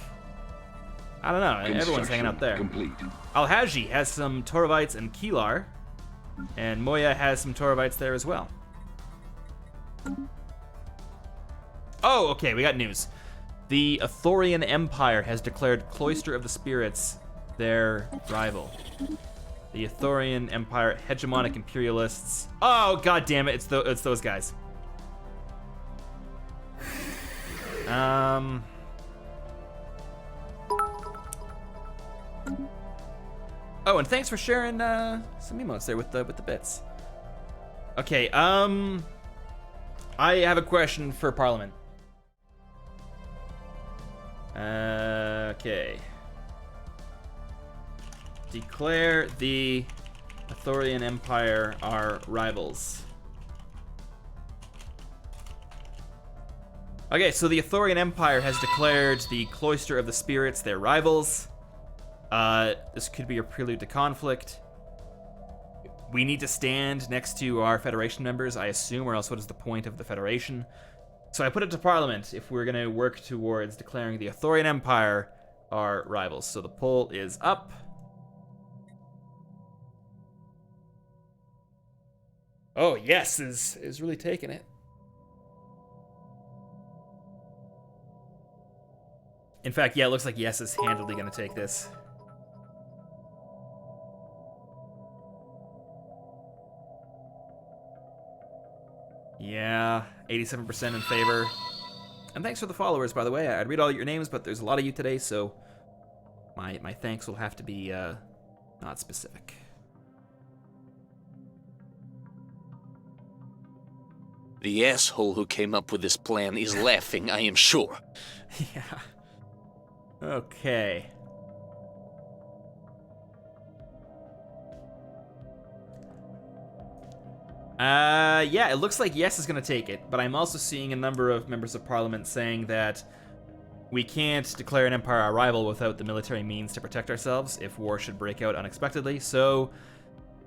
[SPEAKER 1] I don't know, everyone's hanging out there.
[SPEAKER 2] Complete.
[SPEAKER 1] Al-Haji has some Torovites and Kilar, and Moya has some Torovites there as well. Oh, okay, we got news. The Athorian Empire has declared Cloister of the Spirits their rival. The Athorian Empire, hegemonic imperialists. Oh, god damn it, it's those guys. Oh, and thanks for sharing some emotes there with the bits. Okay, I have a question for Parliament. Okay. Declare the Athorian Empire our rivals. Okay, so the Athorian Empire has declared the Cloister of the Spirits their rivals. This could be a prelude to conflict. We need to stand next to our Federation members, I assume, or else what is the point of the Federation? So I put it to Parliament if we're going to work towards declaring the Athorian Empire our rivals. So the poll is up. Oh, yes is really taking it. In fact, yeah, it looks like yes is handily going to take this. Yeah, 87% in favor. And thanks for the followers, by the way. I'd read all your names, but there's a lot of you today, so my thanks will have to be not specific.
[SPEAKER 4] The asshole who came up with this plan is laughing, I am sure.
[SPEAKER 1] Yeah. Okay. Yeah, it looks like yes is going to take it, but I'm also seeing a number of members of parliament saying that we can't declare an empire our rival without the military means to protect ourselves if war should break out unexpectedly. So,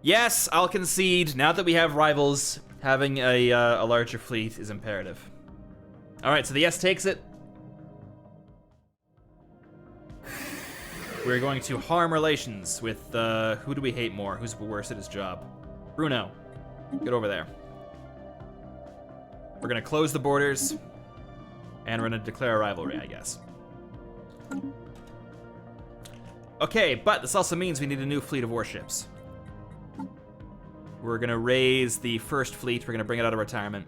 [SPEAKER 1] yes, I'll concede. Now that we have rivals, having a larger fleet is imperative. All right, so the yes takes it. We're going to harm relations with, who do we hate more? Who's worse at his job? Bruno, get over there. We're gonna close the borders, and we're gonna declare a rivalry, I guess. Okay, but this also means we need a new fleet of warships. We're gonna raise the first fleet, we're gonna bring it out of retirement.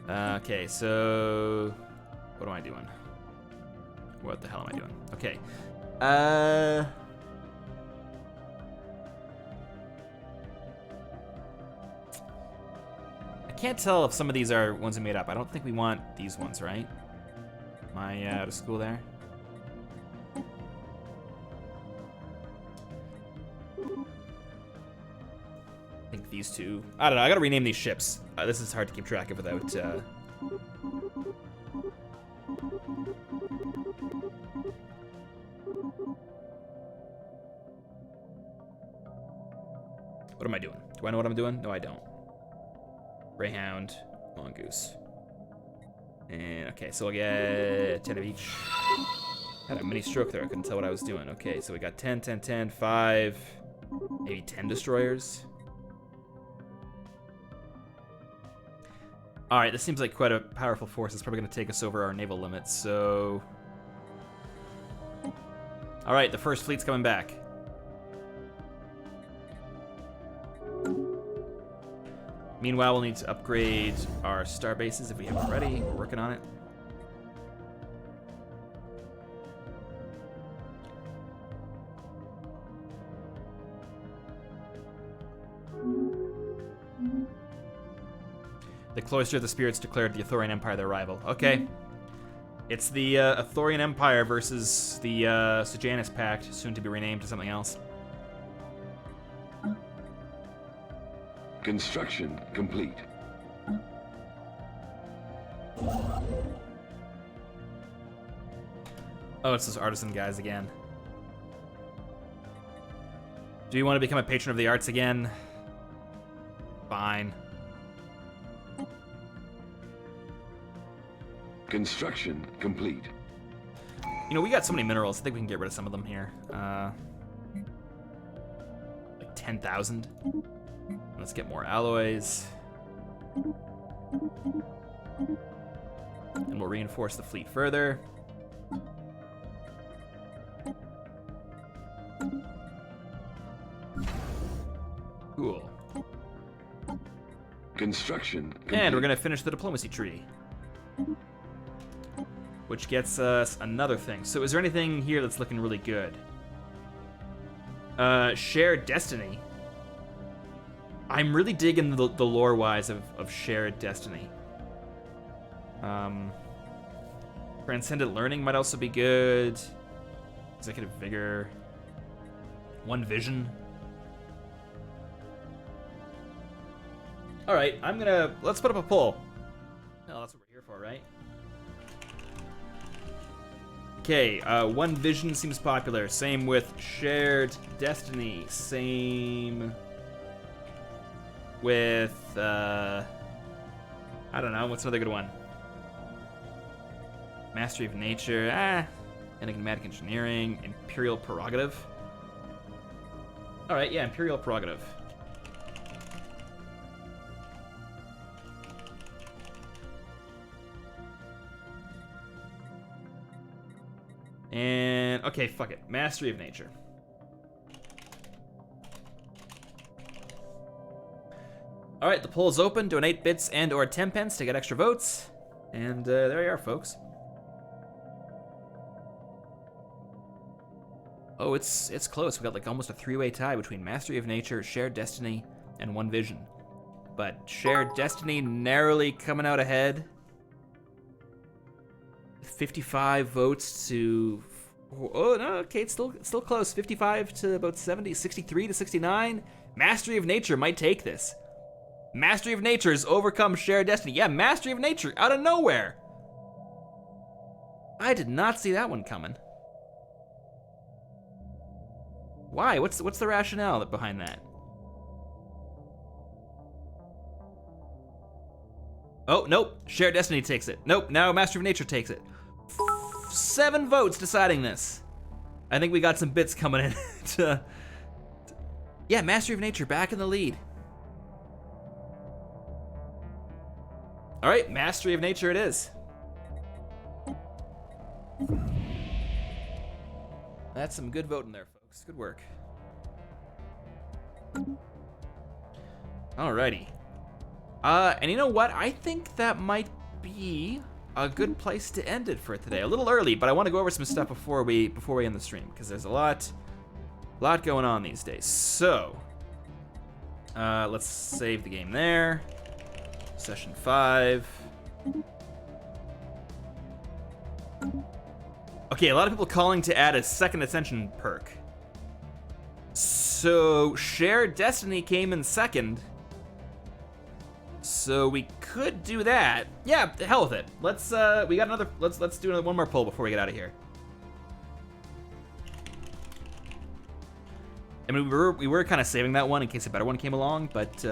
[SPEAKER 1] Okay, so what am I doing? What the hell am I doing? Okay. I can't tell if some of these are ones we made up. I don't think we want these ones, right? Am I out of school there? I think these two. I don't know. I gotta rename these ships. This is hard to keep track of without. What am I doing? Do I know what I'm doing? No, I don't. Greyhound, Mongoose. And okay, so we'll get 10 of each. Had a mini stroke there. I couldn't tell what I was doing. Okay, so we got 10, 10, 10, 5, maybe 10 destroyers. All right, this seems like quite a powerful force. It's probably going to take us over our naval limits, so... All right, the first fleet's coming back. Meanwhile, we'll need to upgrade our star bases if we haven't already. We're working on it. The Cloister of the Spirits declared the Athorian Empire their rival. Okay. It's the Athorian Empire versus the Sejanus Pact, soon to be renamed to something else.
[SPEAKER 2] Construction complete.
[SPEAKER 1] Oh, it's those artisan guys again. Do you want to become a patron of the arts again? Fine.
[SPEAKER 2] Construction complete.
[SPEAKER 1] You know, we got so many minerals. I think we can get rid of some of them here. Like 10,000. Let's get more alloys. And we'll reinforce the fleet further. Cool.
[SPEAKER 2] Construction complete.
[SPEAKER 1] And we're going to finish the diplomacy tree. Which gets us another thing. So is there anything here that's looking really good? Shared destiny. I'm really digging the lore-wise of shared destiny. Transcendent learning might also be good. Executive vigor. One vision. All right, let's put up a poll. No, that's what we're here for, right? Okay, one vision seems popular. Same with shared destiny. Same with, I don't know, what's another good one? Mastery of nature, enigmatic engineering, imperial prerogative. All right, yeah, imperial prerogative. And, okay, fuck it. Mastery of nature. All right, the poll is open. Donate bits and or 10 pence to get extra votes. And there you are, folks. Oh, it's close. We got like almost a three-way tie between Mastery of Nature, Shared Destiny, and One Vision. But Shared Destiny narrowly coming out ahead. 55 votes to... Oh, no, okay, it's still close. 55 to about 70, 63 to 69. Mastery of Nature might take this. Mastery of Nature has overcome Shared Destiny. Yeah, Mastery of Nature, out of nowhere. I did not see that one coming. Why? What's the rationale behind that? Oh, nope. Shared Destiny takes it. Nope, now Mastery of Nature takes it. 7 votes deciding this. I think we got some bits coming in yeah, Mastery of Nature back in the lead. All right, Mastery of Nature it is. That's some good voting there, folks. Good work. Alrighty. And you know what? I think that might be a good place to end it for today. A little early, but I want to go over some stuff before we end the stream, because there's a lot going on these days. So, let's save the game there. Session 5. Okay, a lot of people calling to add a second ascension perk. So, Shared Destiny came in second. So we could do that. Yeah, the hell with it. Let's do one more poll before we get out of here. I mean, we were kind of saving that one in case a better one came along, but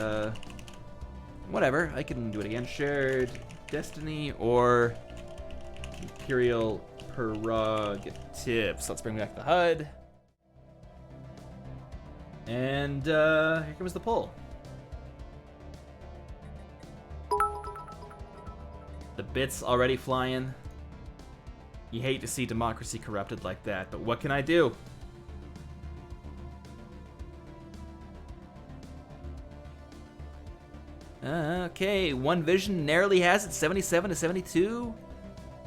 [SPEAKER 1] whatever. I can do it again. Shared Destiny or Imperial Prerogatives. Let's bring back the HUD. And here comes the poll. The bits already flying. You hate to see democracy corrupted like that, but what can I do? Okay, One Vision narrowly has it, 77 to 72.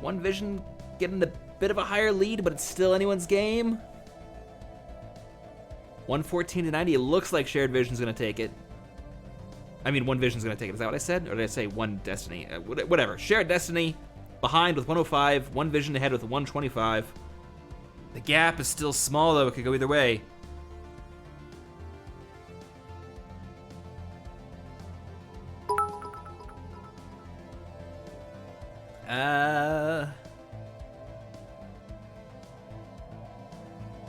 [SPEAKER 1] One Vision getting a bit of a higher lead, but it's still anyone's game. 114 to 90, it looks like Shared Vision's gonna take it. I mean, One Vision's gonna take it. Is that what I said? Or did I say One Destiny? Whatever. Shared Destiny behind with 105. One Vision ahead with 125. The gap is still small, though. It could go either way.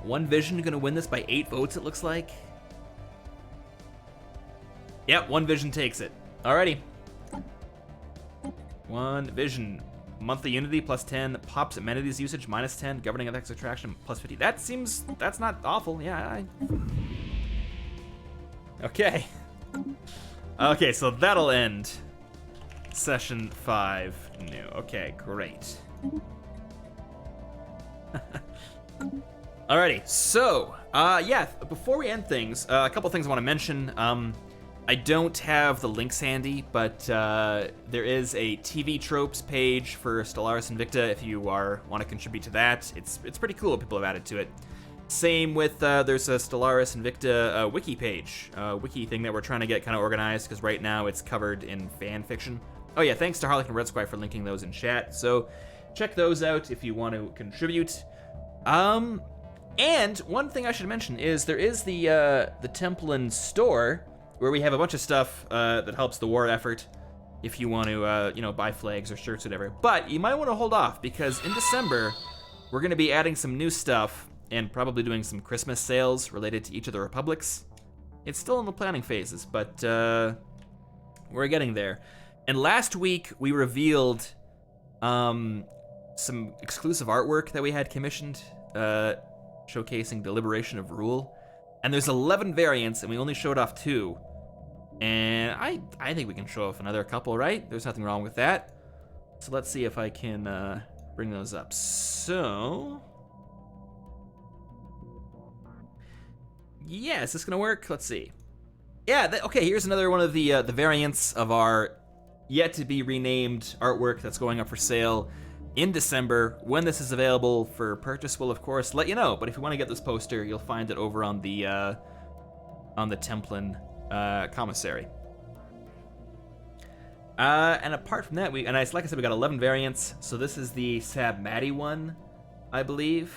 [SPEAKER 1] One Vision gonna win this by 8 votes, it looks like. Yep, One Vision takes it. Alrighty. One Vision. Monthly Unity plus 10. Pops amenities usage minus 10. Governing ethics attraction plus 50. That's not awful. Yeah. Okay. Okay, so that'll end Session 5 new. Okay, great. Alrighty, so, yeah, before we end things, a couple things I want to mention. I don't have the links handy, but there is a TV tropes page for Stellaris Invicta if you want to contribute to that. It's pretty cool. People have added to it. Same with, there's a Stellaris Invicta wiki page, wiki thing that we're trying to get kind of organized, because right now it's covered in fan fiction. Oh yeah, thanks to Harlequin Red Squire for linking those in chat. So check those out if you want to contribute. And one thing I should mention is there is the Templin store, where we have a bunch of stuff that helps the war effort if you want to, buy flags or shirts or whatever. But you might want to hold off, because in December, we're going to be adding some new stuff and probably doing some Christmas sales related to each of the republics. It's still in the planning phases, but we're getting there. And last week, we revealed some exclusive artwork that we had commissioned, showcasing the liberation of Vrul. And there's 11 variants, and we only showed off 2. And I think we can show off another couple, right? There's nothing wrong with that. So let's see if I can bring those up. So, yeah, is this gonna work? Let's see. Yeah, okay, here's another one of the variants of our yet-to-be renamed artwork that's going up for sale in December. When this is available for purchase, we'll of course let you know. But if you want to get this poster, you'll find it over on the Templin commissary. And apart from that, like I said, we got 11 variants. So this is the Sab Maddie one, I believe.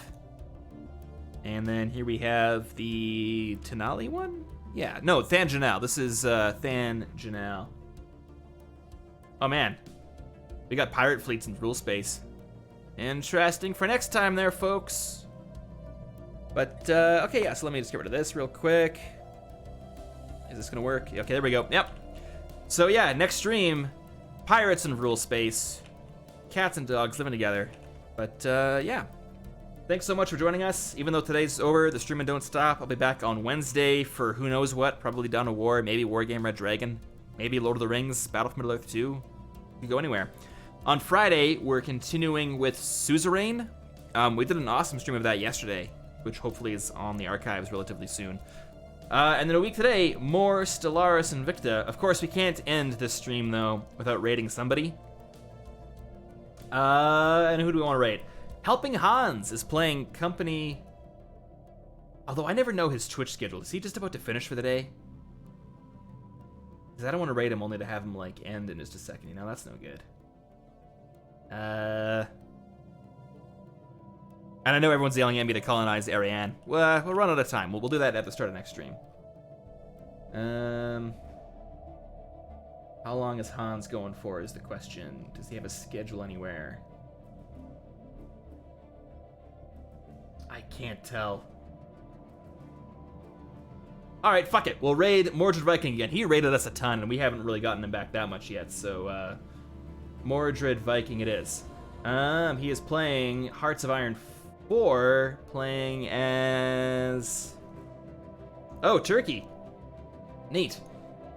[SPEAKER 1] And then here we have the Tenali one. Yeah, no, Than Janal. This is Than Janal. Oh man, we got pirate fleets in Vrul space. Interesting for next time there, folks. But, okay, yeah, so let me just get rid of this real quick. Is this gonna work? Okay, there we go. Yep. So, yeah, next stream, pirates in Vrul space. Cats and dogs living together. But, yeah. Thanks so much for joining us. Even though today's over, the streaming don't stop. I'll be back on Wednesday for who knows what. Probably Dawn of War, maybe Wargame Red Dragon. Maybe Lord of the Rings, Battle for Middle-earth 2. You can go anywhere. On Friday, we're continuing with Suzerain. We did an awesome stream of that yesterday, which hopefully is on the archives relatively soon. And then a week today, more Stellaris Invicta. Of course, we can't end this stream, though, without raiding somebody. And who do we want to raid? Helping Hans is playing company... Although I never know his Twitch schedule. Is he just about to finish for the day? Because I don't want to raid him only to have him, like, end in just a second. You know, that's no good. And I know everyone's yelling at me to colonize Ariane. Well, we'll run out of time. We'll do that at the start of next stream. How long is Hans going for is the question. Does he have a schedule anywhere? I can't tell. Alright, fuck it. We'll raid Mordred Viking again. He raided us a ton, and we haven't really gotten him back that much yet, so, Mordred Viking it is. He is playing Hearts of Iron 4, playing as... Oh, Turkey. Neat.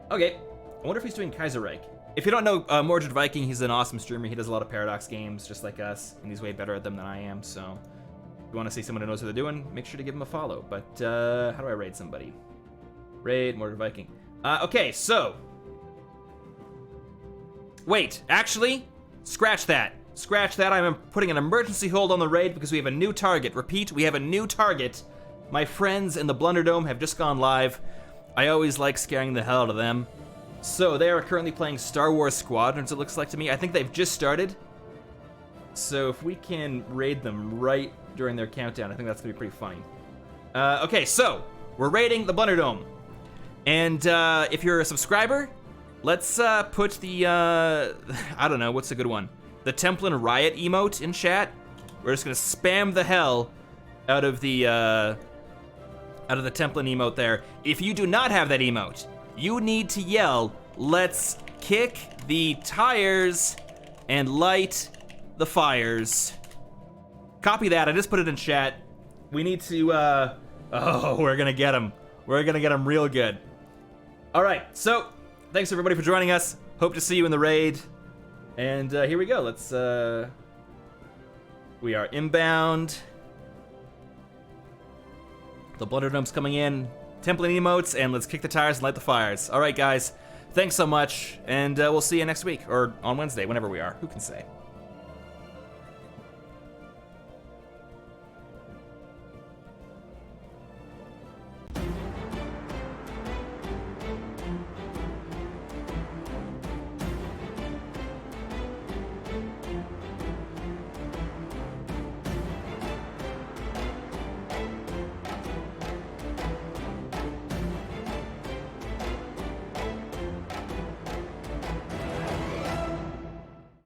[SPEAKER 1] Okay. I wonder if he's doing Kaiserreich. If you don't know Mordred Viking, he's an awesome streamer. He does a lot of Paradox games, just like us, and he's way better at them than I am, so... If you want to see someone who knows what they're doing, make sure to give him a follow. But, how do I raid somebody? Raid Mordred Viking. Okay, so... Wait, actually, scratch that. Scratch that. I'm putting an emergency hold on the raid because we have a new target. Repeat, we have a new target. My friends in the Blunderdome have just gone live. I always like scaring the hell out of them. So they are currently playing Star Wars Squadrons, it looks like to me. I think they've just started. So if we can raid them right during their countdown, I think that's gonna be pretty funny. Okay, so we're raiding the Blunderdome. And if you're a subscriber, let's put the, I don't know, what's a good one? The Templin Riot emote in chat. We're just gonna spam the hell out of the Templin emote there. If you do not have that emote, you need to yell, "Let's kick the tires and light the fires." Copy that, I just put it in chat. We need to, oh, we're gonna get him. We're gonna get him real good. All right, so thanks everybody for joining us. Hope to see you in the raid. And here we go. Let's. We are inbound. The Blunderdump's coming in. Templin emotes, and let's kick the tires and light the fires. All right, guys. Thanks so much, and we'll see you next week or on Wednesday, whenever we are. Who can say?